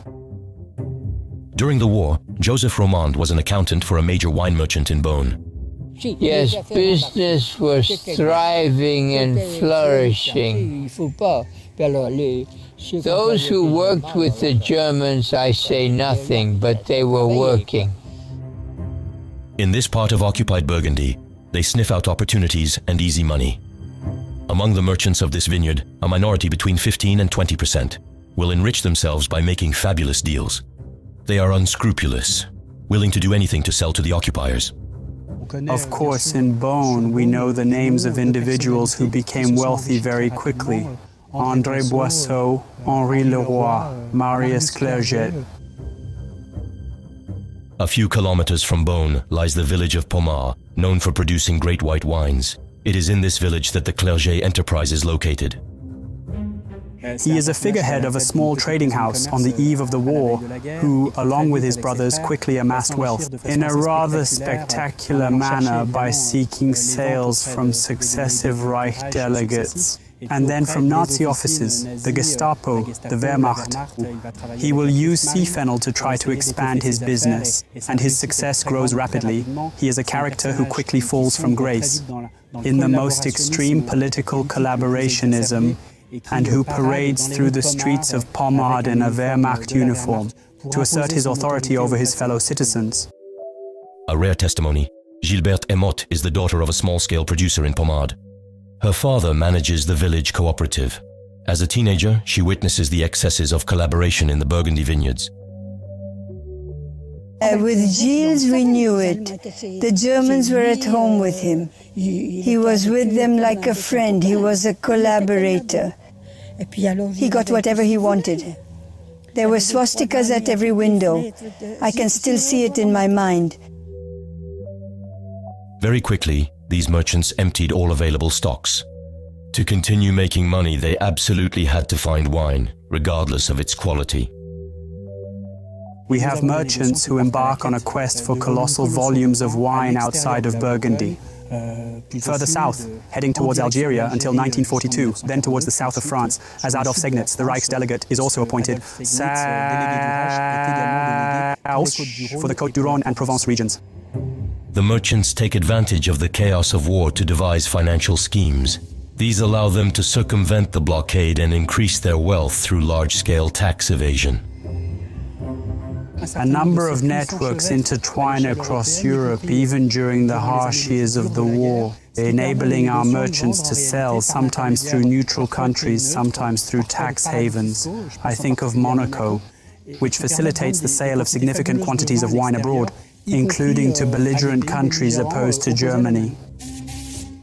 During the war, Joseph Romand was an accountant for a major wine merchant in Beaune. Yes, business was thriving and flourishing. Those who worked with the Germans, I say nothing, but they were working. In this part of occupied Burgundy, they sniff out opportunities and easy money. Among the merchants of this vineyard, a minority between 15 and 20% will enrich themselves by making fabulous deals. They are unscrupulous, willing to do anything to sell to the occupiers. Of course, in Beaune, we know the names of individuals who became wealthy very quickly. André Boisseau, Henri Leroy, Marius Clerget. A few kilometers from Beaune lies the village of Pommard, known for producing great white wines. It is in this village that the Clerget enterprise is located. He is a figurehead of a small trading house on the eve of the war, who, along with his brothers, quickly amassed wealth in a rather spectacular manner by seeking sales from successive Reich delegates, and then from Nazi offices, the Gestapo, the Wehrmacht. He will use sea fennel to try to expand his business, and his success grows rapidly. He is a character who quickly falls from grace. In the most extreme political collaborationism, and who parades through the streets of Pommard in a Wehrmacht uniform to assert his authority over his fellow citizens. A rare testimony, Gilberte Emotte is the daughter of a small-scale producer in Pommard. Her father manages the village cooperative. As a teenager, she witnesses the excesses of collaboration in the Burgundy vineyards. With Gilles, we knew it. The Germans were at home with him. He was with them like a friend. He was a collaborator. He got whatever he wanted. There were swastikas at every window. I can still see it in my mind. Very quickly, these merchants emptied all available stocks. To continue making money, they absolutely had to find wine, regardless of its quality. We have merchants who embark on a quest for colossal volumes of wine outside of Burgundy. Further south, heading towards Algeria until 1942, then towards the south of France, as Adolf Segnitz, the Reich's delegate, is also appointed south for the Côte-du-Rhône and Provence regions. The merchants take advantage of the chaos of war to devise financial schemes. These allow them to circumvent the blockade and increase their wealth through large-scale tax evasion. A number of networks intertwine across Europe, even during the harsh years of the war, enabling our merchants to sell, sometimes through neutral countries, sometimes through tax havens. I think of Monaco, which facilitates the sale of significant quantities of wine abroad, including to belligerent countries opposed to Germany.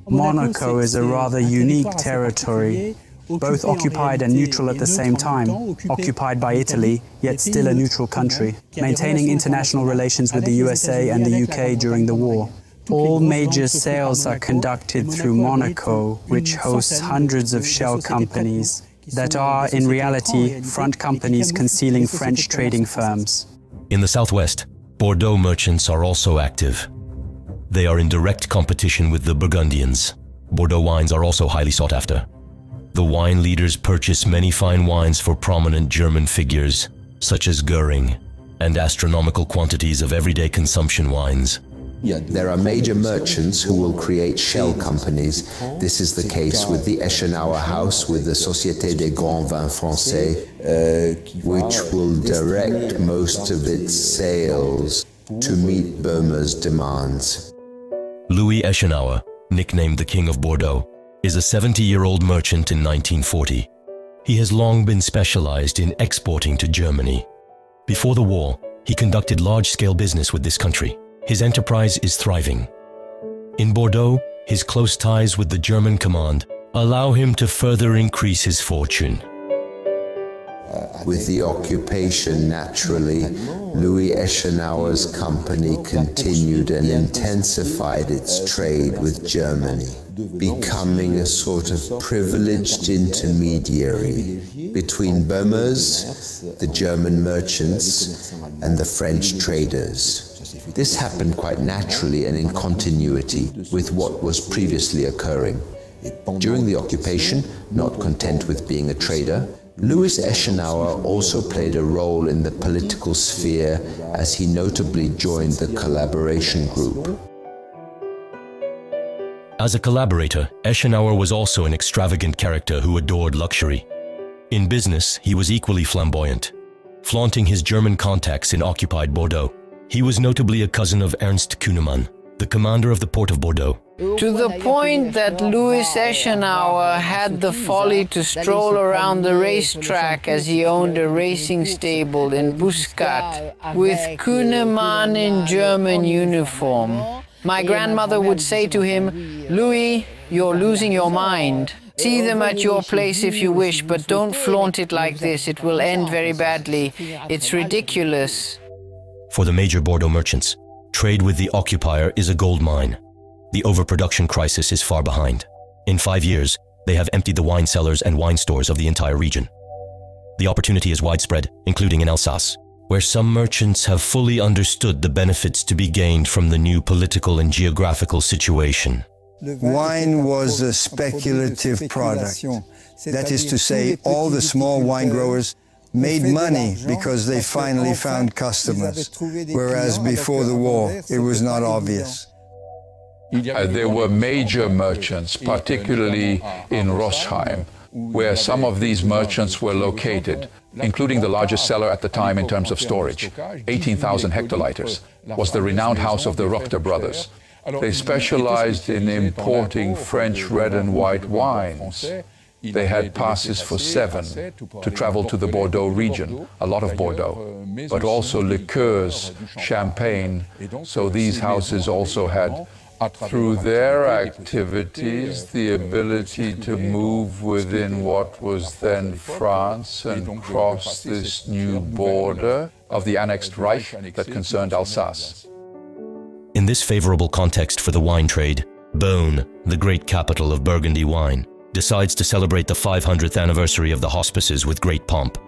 Monaco is a rather unique territory, both occupied and neutral at the same time, occupied by Italy, yet still a neutral country, maintaining international relations with the USA and the UK during the war. All major sales are conducted through Monaco, which hosts hundreds of shell companies that are, in reality, front companies concealing French trading firms. In the southwest, Bordeaux merchants are also active. They are in direct competition with the Burgundians. Bordeaux wines are also highly sought after. The wine leaders purchase many fine wines for prominent German figures, such as Goering, and astronomical quantities of everyday consumption wines. There are major merchants who will create shell companies. This is the case with the Eschenauer House, with the Société des Grands Vins Français, which will direct most of its sales to meet Böhmer's demands. Louis Eschenauer, nicknamed the King of Bordeaux, is a 70-year-old merchant in 1940. He has long been specialized in exporting to Germany. Before the war, he conducted large-scale business with this country. His enterprise is thriving. In Bordeaux, his close ties with the German command allow him to further increase his fortune. With the occupation, naturally, Louis Eschenauer's company continued and intensified its trade with Germany, becoming a sort of privileged intermediary between Boehmers, the German merchants, and the French traders. This happened quite naturally and in continuity with what was previously occurring. During the occupation, not content with being a trader, Louis Eschenauer also played a role in the political sphere as he notably joined the collaboration group. As a collaborator, Eschenauer was also an extravagant character who adored luxury. In business, he was equally flamboyant, flaunting his German contacts in occupied Bordeaux. He was notably a cousin of Ernst Kuhnemann, the commander of the port of Bordeaux. To the point that Louis Eschenauer had the folly to stroll around the racetrack as he owned a racing stable in Buscat with Kuhnemann in German uniform. My grandmother would say to him, "Louis, you're losing your mind. See them at your place if you wish, but don't flaunt it like this. It will end very badly. It's ridiculous." For the major Bordeaux merchants, trade with the occupier is a gold mine. The overproduction crisis is far behind. In 5 years, they have emptied the wine cellars and wine stores of the entire region. The opportunity is widespread, including in Alsace, where some merchants have fully understood the benefits to be gained from the new political and geographical situation. Wine was a speculative product. That is to say, all the small wine growers made money because they finally found customers, whereas before the war, it was not obvious. There were major merchants, particularly in Rosheim, where some of these merchants were located, including the largest seller at the time in terms of storage. 18,000 hectoliters was the renowned house of the Rochter brothers. They specialized in importing French red and white wines. They had passes for 7 to travel to the Bordeaux region, a lot of Bordeaux, but also liqueurs, champagne, so these houses also had, through their activities, the ability to move within what was then France and cross this new border of the annexed Reich that concerned Alsace. In this favorable context for the wine trade, Beaune, the great capital of Burgundy wine, decides to celebrate the 500th anniversary of the hospices with great pomp.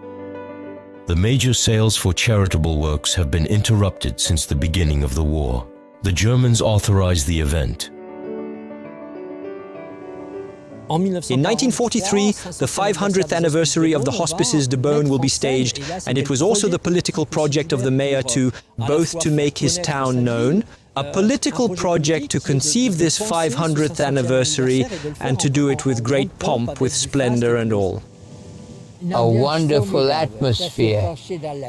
The major sales for charitable works have been interrupted since the beginning of the war. The Germans authorized the event. In 1943, the 500th anniversary of the Hospices de Beaune will be staged, and it was also the political project of the mayor to both to make his town known, a political project to conceive this 500th anniversary and to do it with great pomp, with splendor and all. A wonderful atmosphere.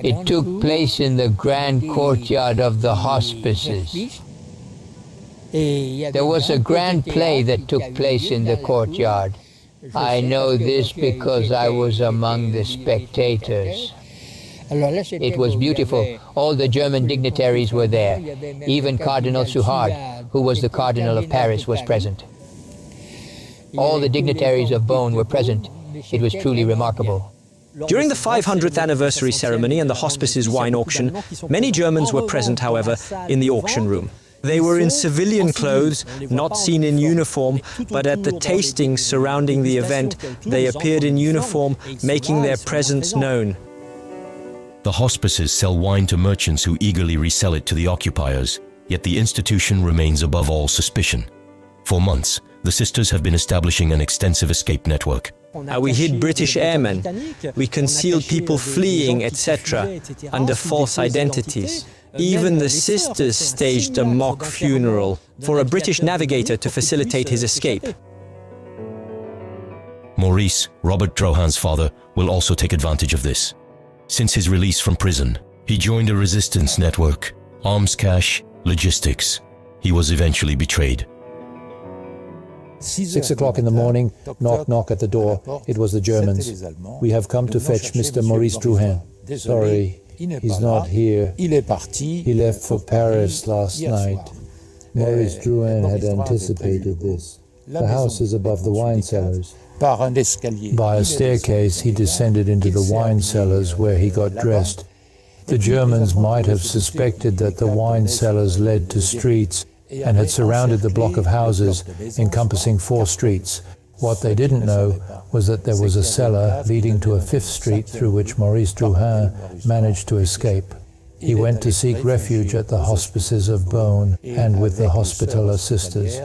It took place in the grand courtyard of the hospices. There was a grand play that took place in the courtyard. I know this because I was among the spectators. It was beautiful. All the German dignitaries were there. Even Cardinal Suhard, who was the Cardinal of Paris, was present. All the dignitaries of Beaune were present. It was truly remarkable. During the 500th anniversary ceremony and the hospices wine auction, many Germans were present, however, in the auction room. They were in civilian clothes, not seen in uniform, but at the tastings surrounding the event, they appeared in uniform, making their presence known. The hospices sell wine to merchants who eagerly resell it to the occupiers, yet the institution remains above all suspicion. For months, the sisters have been establishing an extensive escape network. We hid British airmen, we concealed people fleeing, etc., under false identities. Even the sisters staged a mock funeral for a British navigator to facilitate his escape. Maurice, Robert Drouhin's father, will also take advantage of this. Since his release from prison, he joined a resistance network, arms cash, logistics. He was eventually betrayed. 6 o'clock in the morning, knock, knock at the door. It was the Germans. We have come to fetch Mr. Maurice Drouhin. Sorry, he's not here. He left for Paris last night. Maurice Drouhin had anticipated this. The house is above the wine cellars. By a staircase, he descended into the wine cellars where he got dressed. The Germans might have suspected that the wine cellars led to streets and had surrounded the block of houses encompassing 4 streets. What they didn't know was that there was a cellar leading to a 5th street through which Maurice Drouhin managed to escape. He went to seek refuge at the hospices of Beaune and with the Hospitaller Sisters,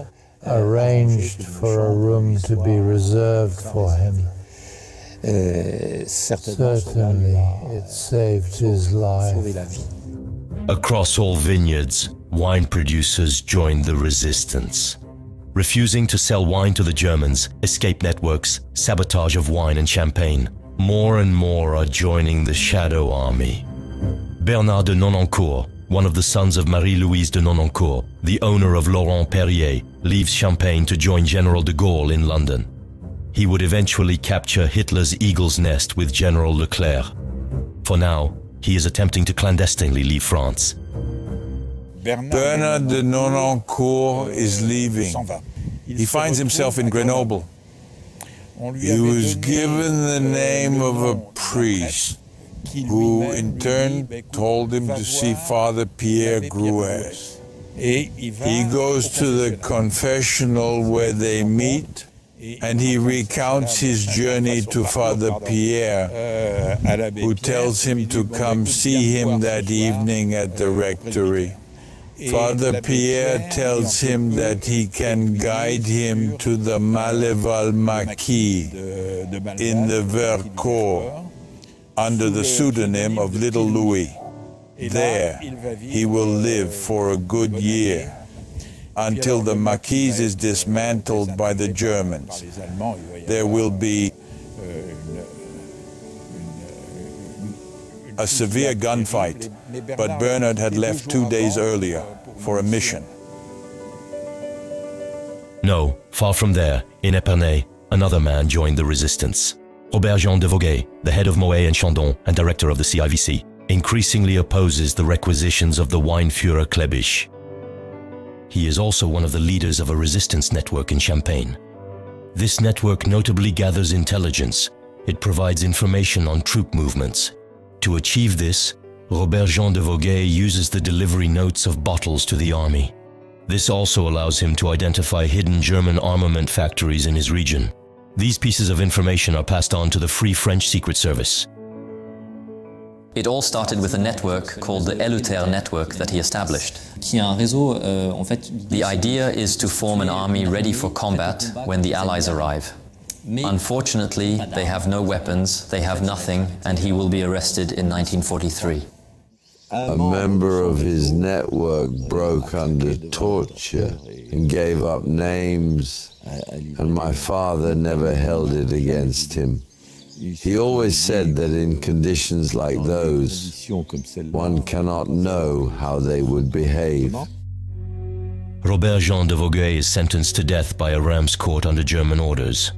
arranged for a room to be reserved for him. Certainly, it saved his life. Across all vineyards, wine producers joined the resistance. Refusing to sell wine to the Germans, escape networks, sabotage of wine and champagne. More and more are joining the Shadow Army. Bernard de Nonancourt, one of the sons of Marie-Louise de Nonancourt, the owner of Laurent Perrier, leaves Champagne to join General de Gaulle in London. He would eventually capture Hitler's Eagle's Nest with General Leclerc. For now, he is attempting to clandestinely leave France. Bernard de Nonancourt is leaving. He finds himself in Grenoble. He was given the name of a priest, who in turn told him to see Father Pierre Gruez. He goes to the confessional where they meet, and he recounts his journey to Father Pierre, who tells him to come see him that evening at the rectory. Father Pierre tells him that he can guide him to the Maleval Maquis in the Vercors under the pseudonym of Little Louis. There, he will live for a good year, until the Maquis is dismantled by the Germans. There will be a severe gunfight, but Bernard had left 2 days earlier for a mission. No, far from there, in Epernay, another man joined the resistance. Robert-Jean de Voguet, the head of Moët and Chandon and director of the CIVC, increasingly opposes the requisitions of the Weinführer Klebisch. He is also one of the leaders of a resistance network in Champagne. This network notably gathers intelligence. It provides information on troop movements. To achieve this, Robert-Jean de Voguet uses the delivery notes of bottles to the army. This also allows him to identify hidden German armament factories in his region. These pieces of information are passed on to the Free French Secret Service. It all started with a network called the Eleuthère network that he established. The idea is to form an army ready for combat when the Allies arrive. Unfortunately, they have no weapons, they have nothing, and he will be arrested in 1943. A member of his network broke under torture and gave up names, and my father never held it against him. He always said that in conditions like those, one cannot know how they would behave. Robert-Jean de Voguet is sentenced to death by a Reims court under German orders.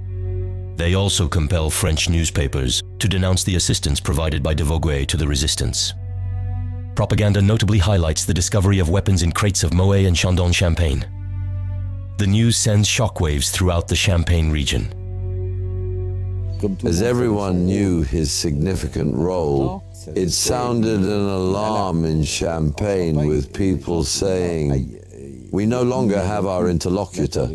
They also compel French newspapers to denounce the assistance provided by de Voguet to the resistance. Propaganda notably highlights the discovery of weapons in crates of Moët and Chandon Champagne. The news sends shockwaves throughout the Champagne region. As everyone knew his significant role, it sounded an alarm in Champagne with people saying, "We no longer have our interlocutor,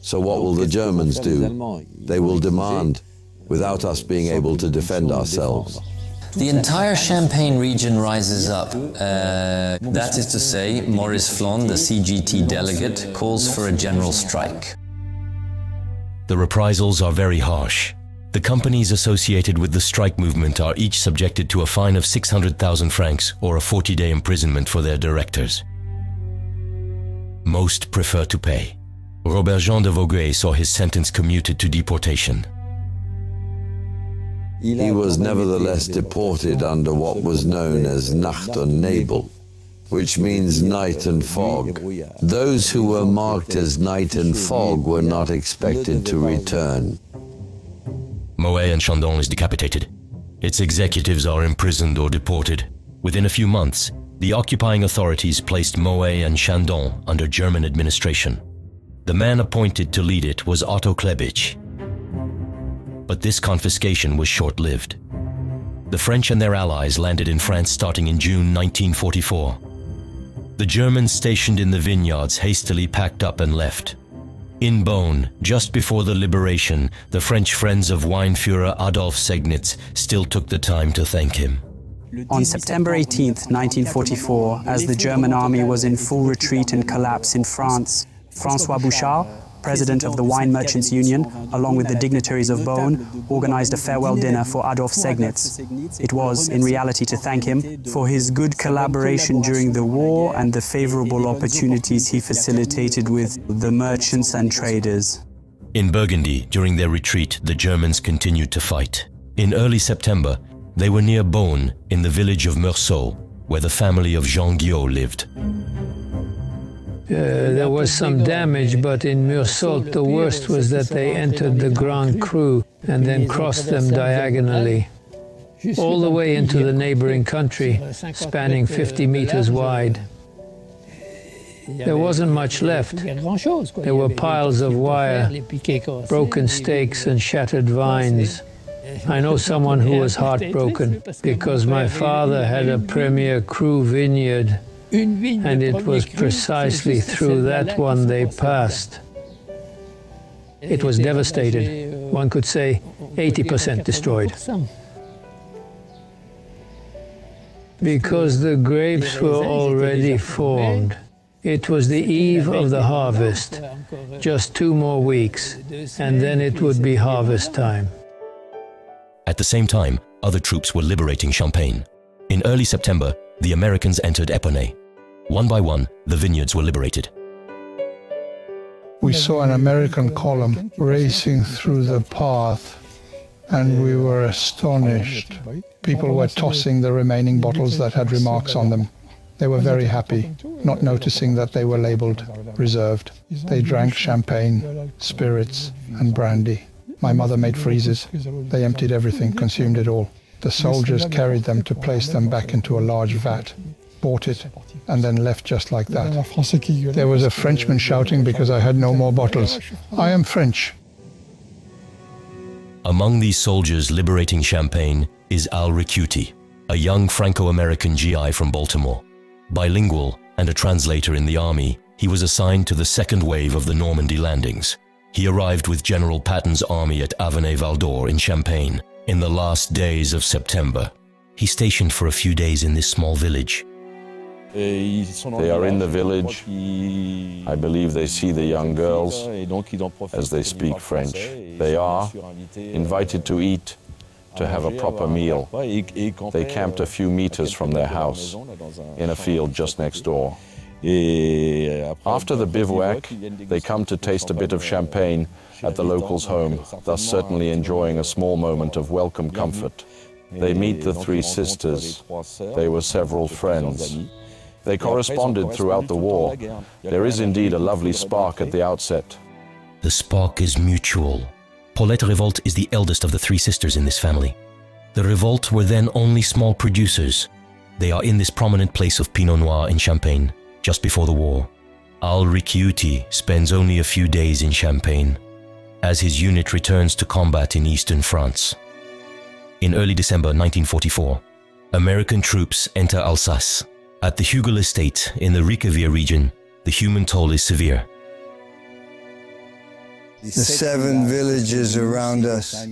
so what will the Germans do? They will demand, without us being able to defend ourselves." The entire Champagne region rises up. That is to say, Maurice Flon, the CGT delegate, calls for a general strike. The reprisals are very harsh. The companies associated with the strike movement are each subjected to a fine of 600,000 francs or a 40-day imprisonment for their directors. Most prefer to pay. Robert-Jean de Voguet saw his sentence commuted to deportation. He was nevertheless deported under what was known as Nacht und Nebel, which means night and fog. Those who were marked as night and fog were not expected to return. Moët and Chandon is decapitated. Its executives are imprisoned or deported. Within a few months, the occupying authorities placed Moët and Chandon under German administration. The man appointed to lead it was Otto Klebich. But this confiscation was short-lived. The French and their allies landed in France starting in June 1944. The Germans stationed in the vineyards hastily packed up and left. In Beaune, just before the liberation, the French friends of Weinführer Adolf Segnitz still took the time to thank him. On September 18, 1944, as the German army was in full retreat and collapse in France, François Bouchard, president of the Wine Merchants Union, along with the dignitaries of Beaune, organized a farewell dinner for Adolf Segnitz. It was, in reality, to thank him for his good collaboration during the war and the favorable opportunities he facilitated with the merchants and traders. In Burgundy, during their retreat, the Germans continued to fight. In early September, they were near Beaune, in the village of Meursault, where the family of Jean Guiot lived. There was some damage, but in Meursault the worst was that they entered the Grand Cru and then crossed them diagonally, all the way into the neighboring country, spanning 50 meters wide. There wasn't much left. There were piles of wire, broken stakes and shattered vines. I know someone who was heartbroken because my father had a Premier Cru vineyard, and it was precisely through that one they passed. It was devastated. One could say 80% destroyed. Because the grapes were already formed. It was the eve of the harvest. Just 2 more weeks, and then it would be harvest time. At the same time, other troops were liberating Champagne. In early September, the Americans entered Epernay. One by one, the vineyards were liberated. We saw an American column racing through the path, and we were astonished. People were tossing the remaining bottles that had remarks on them. They were very happy, not noticing that they were labeled reserved. They drank champagne, spirits, and brandy. My mother made freezers. They emptied everything, consumed it all. The soldiers carried them to place them back into a large vat, bought it, and then left just like that. There was a Frenchman shouting because I had no more bottles. I am French. Among these soldiers liberating Champagne is Al Ricuti, a young Franco-American GI from Baltimore. Bilingual and a translator in the army, he was assigned to the second wave of the Normandy landings. He arrived with General Patton's army at Avenay-Val d'Or in Champagne in the last days of September. He stationed for a few days in this small village. They are in the village. I believe they see the young girls as they speak French. They are invited to eat, to have a proper meal. They camped a few meters from their house, in a field just next door. After the bivouac, they come to taste a bit of champagne at the locals' home, thus certainly enjoying a small moment of welcome comfort. They meet the 3 sisters. They were several friends. They corresponded throughout the war. There is indeed a lovely spark at the outset. The spark is mutual. Paulette Revolt is the eldest of the 3 sisters in this family. The Revolt were then only small producers. They are in this prominent place of Pinot Noir in Champagne, just before the war. Al Ricuti spends only a few days in Champagne, as his unit returns to combat in eastern France. In early December 1944, American troops enter Alsace. At the Hugel estate in the Riquewihr region, the human toll is severe. The 7 villages around us,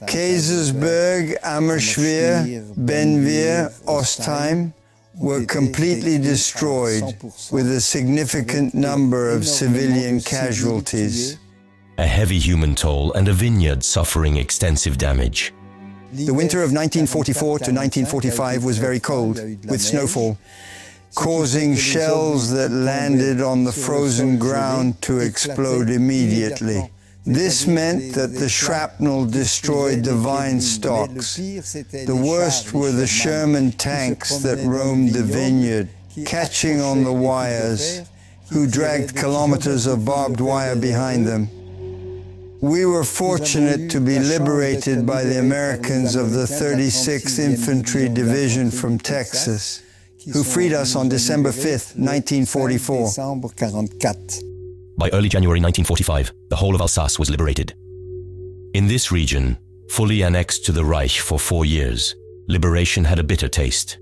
Kaisersberg, Amerschwihr, Benwihr, Ostheim, were completely destroyed with a significant number of civilian casualties. A heavy human toll and a vineyard suffering extensive damage. The winter of 1944 to 1945 was very cold, with snowfall, causing shells that landed on the frozen ground to explode immediately. This meant that the shrapnel destroyed the vine stalks. The worst were the Sherman tanks that roamed the vineyard, catching on the wires, who dragged kilometers of barbed wire behind them. We were fortunate to be liberated by the Americans of the 36th Infantry Division from Texas, who freed us on December 5, 1944. By early January 1945, the whole of Alsace was liberated. In this region, fully annexed to the Reich for 4 years, liberation had a bitter taste.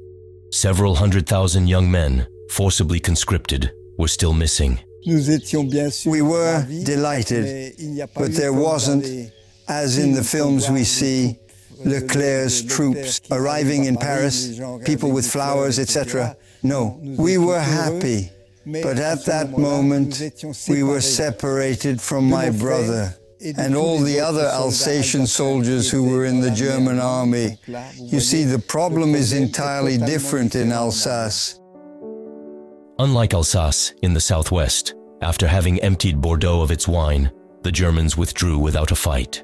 Several 100,000 young men, forcibly conscripted, were still missing. We were delighted, but there wasn't, as in the films we see, Leclerc's troops arriving in Paris, people with flowers, etc. No, we were happy, but at that moment we were separated from my brother and all the other Alsatian soldiers who were in the German army. You see, the problem is entirely different in Alsace. Unlike Alsace in the southwest, after having emptied Bordeaux of its wine, the Germans withdrew without a fight.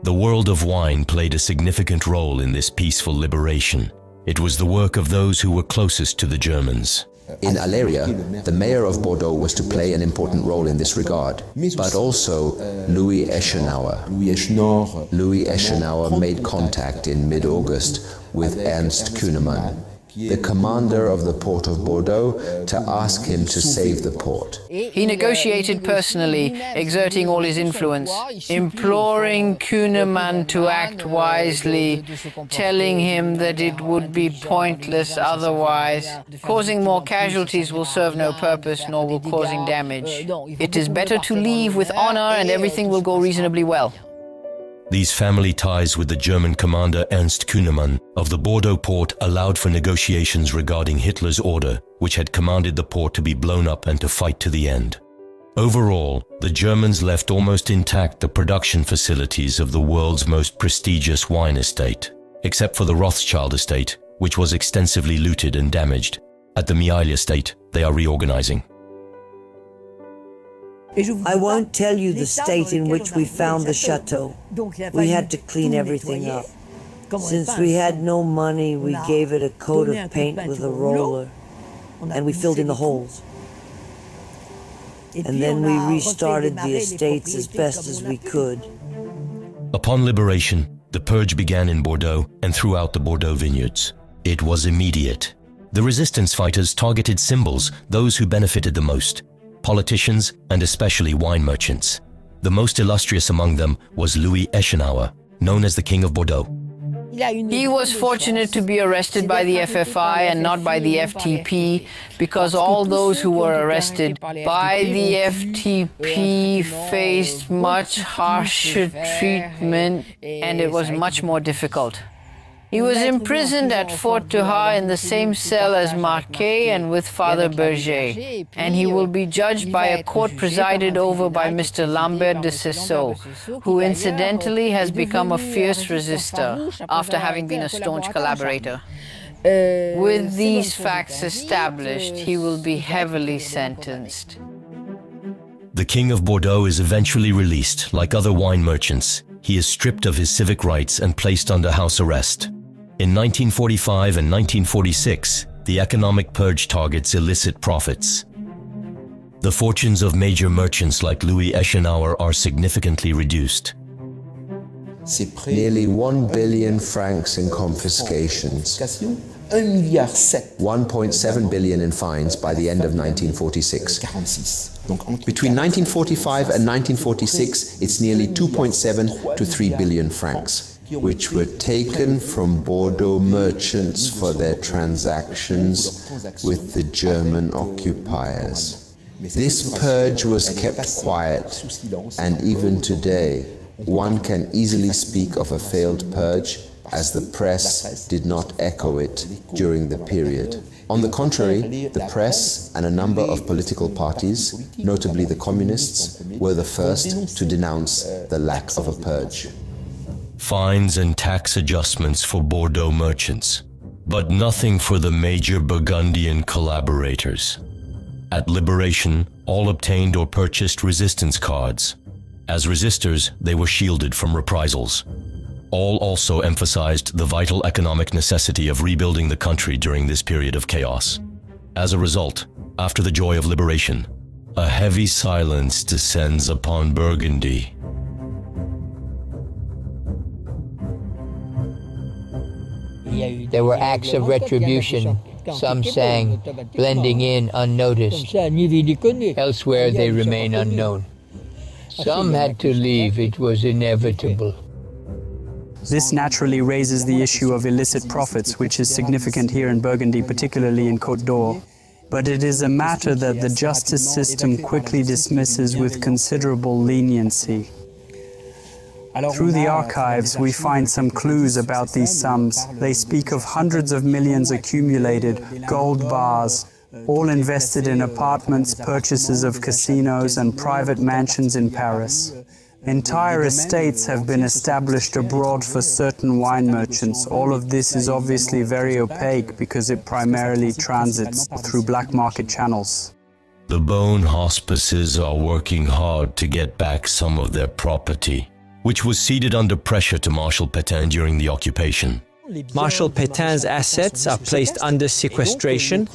The world of wine played a significant role in this peaceful liberation. It was the work of those who were closest to the Germans. In Aleria, the mayor of Bordeaux was to play an important role in this regard, but also Louis Eschenauer. Louis Eschenauer made contact in mid-August with Ernst Kuenemann, the commander of the port of Bordeaux, to ask him to save the port. He negotiated personally, exerting all his influence, imploring Kuenemann to act wisely, telling him that it would be pointless otherwise. Causing more casualties will serve no purpose, nor will causing damage. It is better to leave with honor and everything will go reasonably well. These family ties with the German commander Ernst Kuenemann of the Bordeaux port allowed for negotiations regarding Hitler's order, which had commanded the port to be blown up and to fight to the end. Overall, the Germans left almost intact the production facilities of the world's most prestigious wine estate, except for the Rothschild estate, which was extensively looted and damaged. At the Miaille estate, they are reorganizing. I won't tell you the state in which we found the chateau. We had to clean everything up. Since we had no money, we gave it a coat of paint with a roller, and we filled in the holes. And then we restarted the estates as best as we could. Upon liberation, the purge began in Bordeaux and throughout the Bordeaux vineyards. It was immediate. The resistance fighters targeted symbols, those who benefited the most: politicians and especially wine merchants. The most illustrious among them was Louis Eschenauer, known as the King of Bordeaux. He was fortunate to be arrested by the FFI and not by the FTP, because all those who were arrested by the FTP faced much harsher treatment, and it was much more difficult. He was imprisoned at Fort Tuhar in the same cell as Marquet and with Father Berger, and he will be judged by a court presided over by Mr. Lambert de Cesseaux, who incidentally has become a fierce resistor after having been a staunch collaborator. With these facts established, he will be heavily sentenced. The King of Bordeaux is eventually released. Like other wine merchants, he is stripped of his civic rights and placed under house arrest. In 1945 and 1946, the economic purge targets illicit profits. The fortunes of major merchants like Louis Eschenauer are significantly reduced. Nearly 1 billion francs in confiscations, 1.7 billion in fines by the end of 1946. Between 1945 and 1946, it's nearly 2.7 to 3 billion francs, which were taken from Bordeaux merchants for their transactions with the German occupiers. This purge was kept quiet, and even today, one can easily speak of a failed purge, as the press did not echo it during the period. On the contrary, the press and a number of political parties, notably the communists, were the first to denounce the lack of a purge. Fines and tax adjustments for Bordeaux merchants, but nothing for the major Burgundian collaborators. At liberation, all obtained or purchased resistance cards. As resistors, they were shielded from reprisals. All also emphasized the vital economic necessity of rebuilding the country during this period of chaos. As a result, after the joy of liberation, a heavy silence descends upon Burgundy. There were acts of retribution Some sang, blending in unnoticed. Elsewhere they remain unknown. Some had to leave, it was inevitable. This naturally raises the issue of illicit profits, which is significant here in Burgundy, particularly in Côte d'Or. But it is a matter that the justice system quickly dismisses with considerable leniency. Through the archives, we find some clues about these sums. They speak of hundreds of millions accumulated, gold bars, all invested in apartments, purchases of casinos and private mansions in Paris. Entire estates have been established abroad for certain wine merchants. All of this is obviously very opaque because it primarily transits through black market channels. The Beaune hospices are working hard to get back some of their property, which was ceded under pressure to Marshal Pétain during the occupation. Marshal Pétain's assets are placed under sequestration,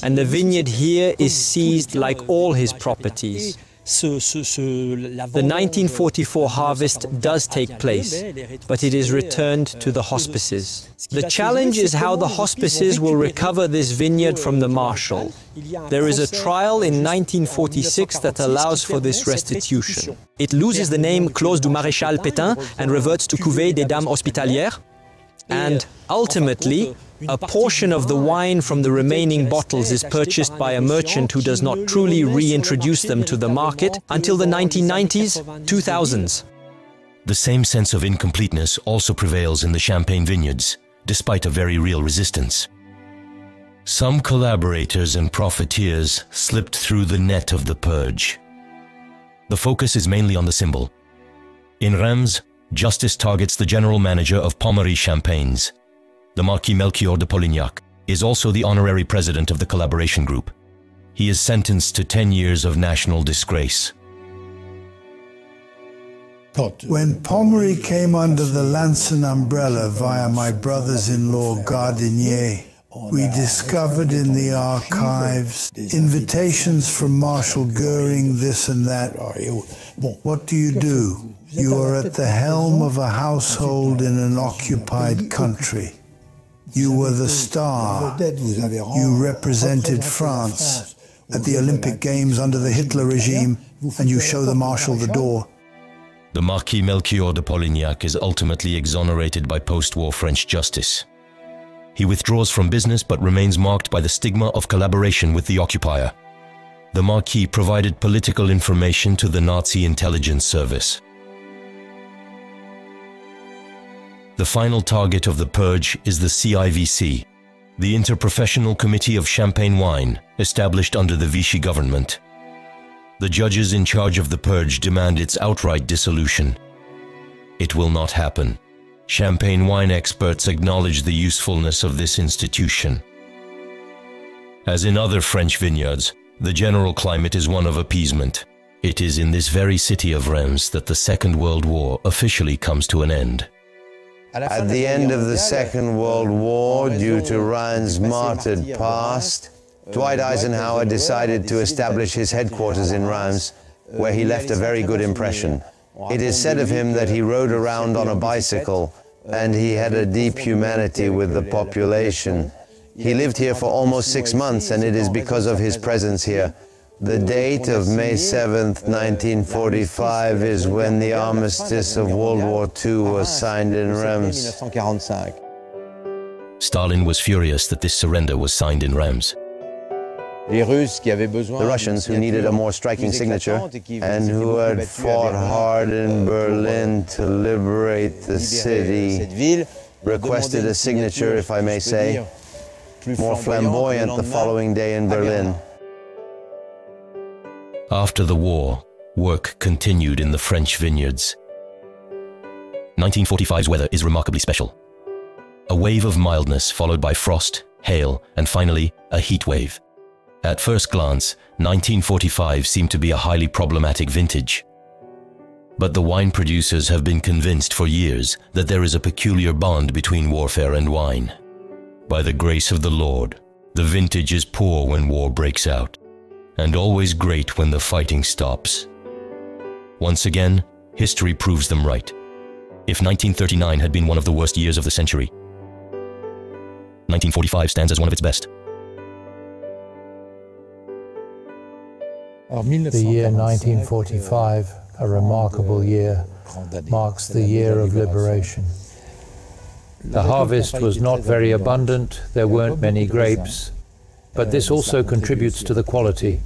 and the vineyard here is seized like all his properties. The 1944 harvest does take place, but it is returned to the hospices. The challenge is how the hospices will recover this vineyard from the Marshal. There is a trial in 1946 that allows for this restitution. It loses the name Clos du Maréchal Pétain and reverts to Cuvée des Dames Hospitalières. And ultimately, a portion of the wine from the remaining bottles is purchased by a merchant who does not truly reintroduce them to the market until the 1990s, 2000s. The same sense of incompleteness also prevails in the Champagne vineyards, despite a very real resistance. Some collaborators and profiteers slipped through the net of the purge. The focus is mainly on the symbol. In Reims, justice targets the general manager of Pommery Champagnes. The Marquis Melchior de Polignac is also the honorary president of the collaboration group. He is sentenced to 10 years of national disgrace. When Pommery came under the Lanson umbrella via my brothers-in-law Gardinier, we discovered in the archives invitations from Marshal Goering, this and that. What do? You are at the helm of a household in an occupied country. You were the star. You represented France at the Olympic Games under the Hitler regime, and you show the Marshal the door. The Marquis Melchior de Polignac is ultimately exonerated by post-war French justice. He withdraws from business but remains marked by the stigma of collaboration with the occupier. The Marquis provided political information to the Nazi intelligence service. The final target of the purge is the CIVC, the Interprofessional Committee of Champagne Wine, established under the Vichy government. The judges in charge of the purge demand its outright dissolution. It will not happen. Champagne wine experts acknowledge the usefulness of this institution. As in other French vineyards, the general climate is one of appeasement. It is in this very city of Reims that the Second World War officially comes to an end. At the end of the Second World War, due to Reims' martyred past, Dwight Eisenhower decided to establish his headquarters in Reims, where he left a very good impression. It is said of him that he rode around on a bicycle, and he had a deep humanity with the population. He lived here for almost 6 months, and it is because of his presence here. The date of May 7th, 1945 is when the armistice of World War II was signed in Reims. Stalin was furious that this surrender was signed in Reims. The Russians, who needed a more striking signature and who had fought hard in Berlin to liberate the city, requested a signature, if I may say, more flamboyant the following day in Berlin. After the war, work continued in the French vineyards. 1945's weather is remarkably special. A wave of mildness followed by frost, hail, and finally, a heat wave. At first glance, 1945 seemed to be a highly problematic vintage. But the wine producers have been convinced for years that there is a peculiar bond between warfare and wine. By the grace of the Lord, the vintage is poor when war breaks out, and always great when the fighting stops. Once again, history proves them right. If 1939 had been one of the worst years of the century, 1945 stands as one of its best. The year 1945, a remarkable year, marks the year of liberation. The harvest was not very abundant, there weren't many grapes, but this also contributes to the quality.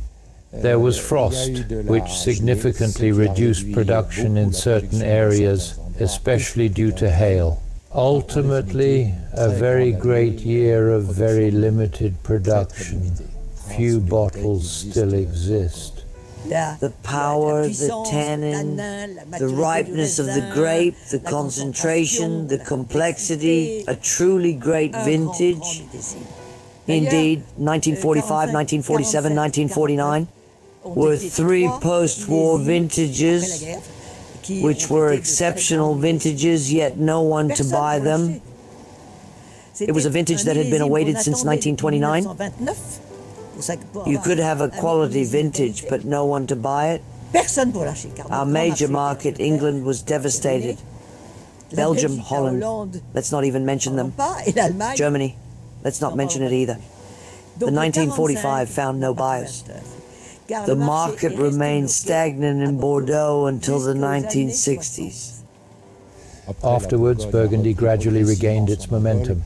There was frost, which significantly reduced production in certain areas, especially due to hail. Ultimately, a very great year of very limited production. Few bottles still exist. The power, the tannin, the ripeness of the grape, the concentration, the complexity, a truly great vintage. Indeed, 1945, 1947, 1949 were three post-war vintages, which were exceptional vintages, yet no one to buy them. It was a vintage that had been awaited since 1929. You could have a quality vintage, but no one to buy it. Our major market, England, was devastated. Belgium, Holland, let's not even mention them. Germany, let's not mention it either. The 1945 found no buyers. The market remained stagnant in Bordeaux until the 1960s. Afterwards, Burgundy gradually regained its momentum,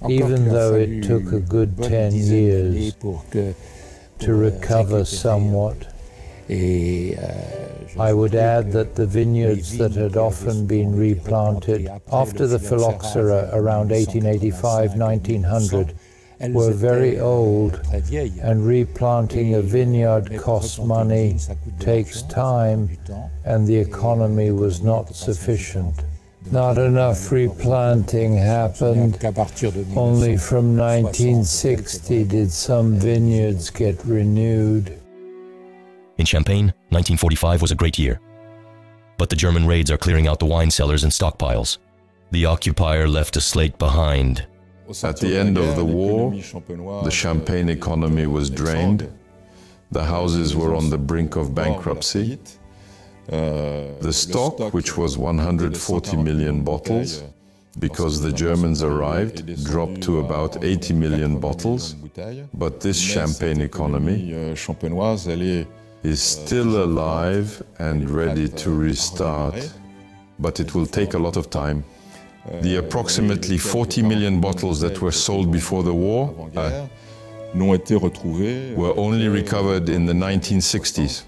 even though it took a good 10 years to recover somewhat. I would add that the vineyards that had often been replanted after the phylloxera around 1885-1900 were very old, and replanting a vineyard costs money, takes time, and the economy was not sufficient. Not enough replanting happened. Only from 1960 did some vineyards get renewed. In Champagne, 1945 was a great year. But the German raids are clearing out the wine cellars and stockpiles. The occupier left a slate behind. At the end of the war, the Champagne economy was drained. The houses were on the brink of bankruptcy. The stock, which was 140 million bottles, because the Germans arrived, dropped to about 80 million bottles. But this Champagne economy is still alive and ready to restart. But it will take a lot of time. The approximately 40 million bottles that were sold before the war were only recovered in the 1960s.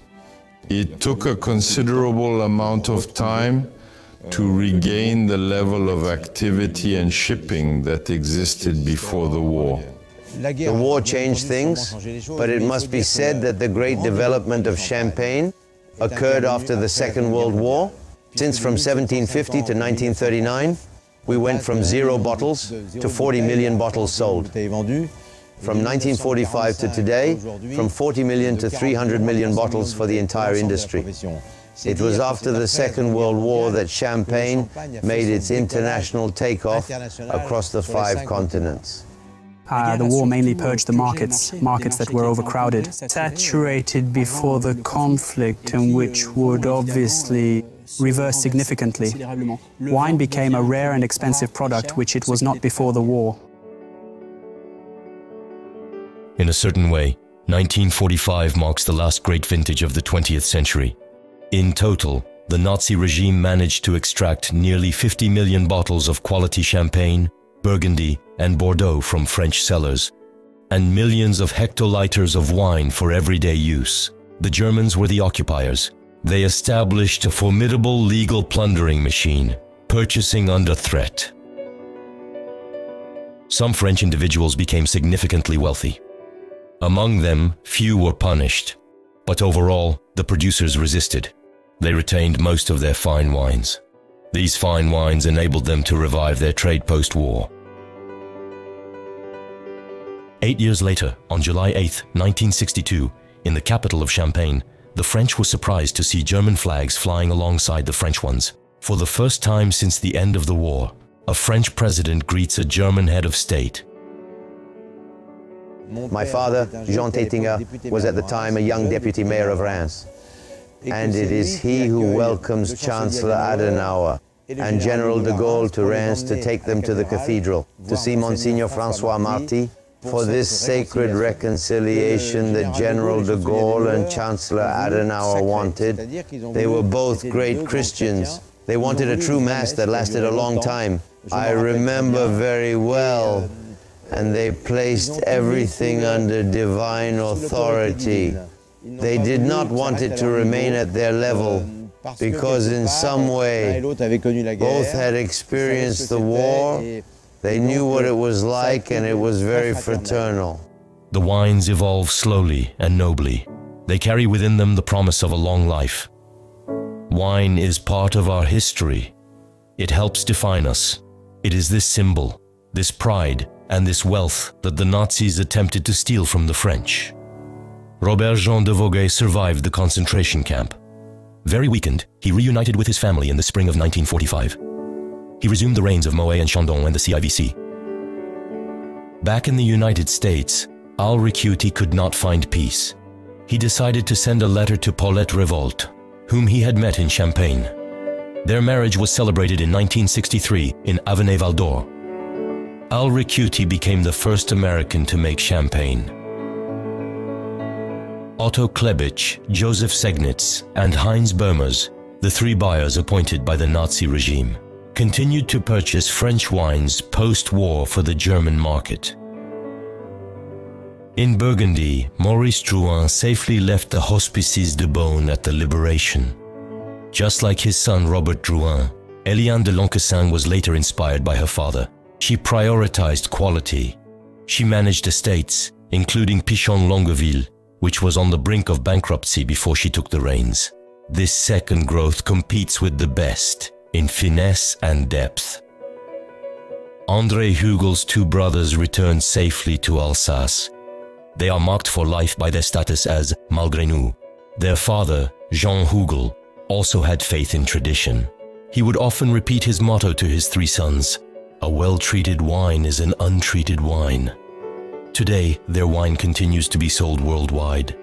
It took a considerable amount of time to regain the level of activity and shipping that existed before the war. The war changed things, but it must be said that the great development of Champagne occurred after the Second World War. Since from 1750 to 1939, we went from 0 bottles to 40 million bottles sold. From 1945 to today, from 40 million to 300 million bottles for the entire industry. It was after the Second World War that Champagne made its international takeoff across the 5 continents. The war mainly purged the markets that were overcrowded, saturated before the conflict, and which would obviously reverse significantly. Wine became a rare and expensive product, which it was not before the war. In a certain way, 1945 marks the last great vintage of the 20th century. In total, the Nazi regime managed to extract nearly 50 million bottles of quality Champagne, Burgundy, and Bordeaux from French cellars, and millions of hectoliters of wine for everyday use. The Germans were the occupiers. They established a formidable legal plundering machine, purchasing under threat. Some French individuals became significantly wealthy. Among them, few were punished, but overall, the producers resisted. They retained most of their fine wines. These fine wines enabled them to revive their trade post-war. 8 years later, on July 8, 1962, in the capital of Champagne, the French were surprised to see German flags flying alongside the French ones. For the first time since the end of the war, a French president greets a German head of state. My father, Jean Tétinger, was at the time a young deputy mayor of Reims. And it is he who welcomes Chancellor Adenauer and General de Gaulle to Reims to take them to the cathedral, to see Monsignor François Marty, for this sacred reconciliation that General de Gaulle and Chancellor Adenauer wanted. They were both great Christians. They wanted a true Mass that lasted a long time. I remember very well, and they placed everything under divine authority. They did not want it to remain at their level, because in some way, both had experienced the war, they knew what it was like, and it was very fraternal. The wines evolve slowly and nobly. They carry within them the promise of a long life. Wine is part of our history. It helps define us. It is this symbol, this pride, and this wealth that the Nazis attempted to steal from the French. Robert Jean de Voguet survived the concentration camp. Very weakened, he reunited with his family in the spring of 1945. He resumed the reigns of Moët and Chandon and the CIVC. Back in the United States, Al-Rikuti could not find peace. He decided to send a letter to Paulette Revolt, whom he had met in Champagne. Their marriage was celebrated in 1963 in Avenue Val d'Or. Al-Rikuti became the first American to make champagne. Otto Klebich, Joseph Segnitz, and Heinz Böhmers, the three buyers appointed by the Nazi regime, continued to purchase French wines post-war for the German market. In Burgundy, Maurice Drouin safely left the Hospices de Beaune at the Liberation. Just like his son Robert Drouin, Eliane de Lancassin was later inspired by her father. She prioritized quality. She managed estates, including Pichon Longueville, which was on the brink of bankruptcy before she took the reins. This second growth competes with the best in finesse and depth. André Hugel's two brothers returned safely to Alsace. They are marked for life by their status as malgré nous. Their father, Jean Hugel, also had faith in tradition. He would often repeat his motto to his three sons: "A well-treated wine is an untreated wine." Today, their wine continues to be sold worldwide.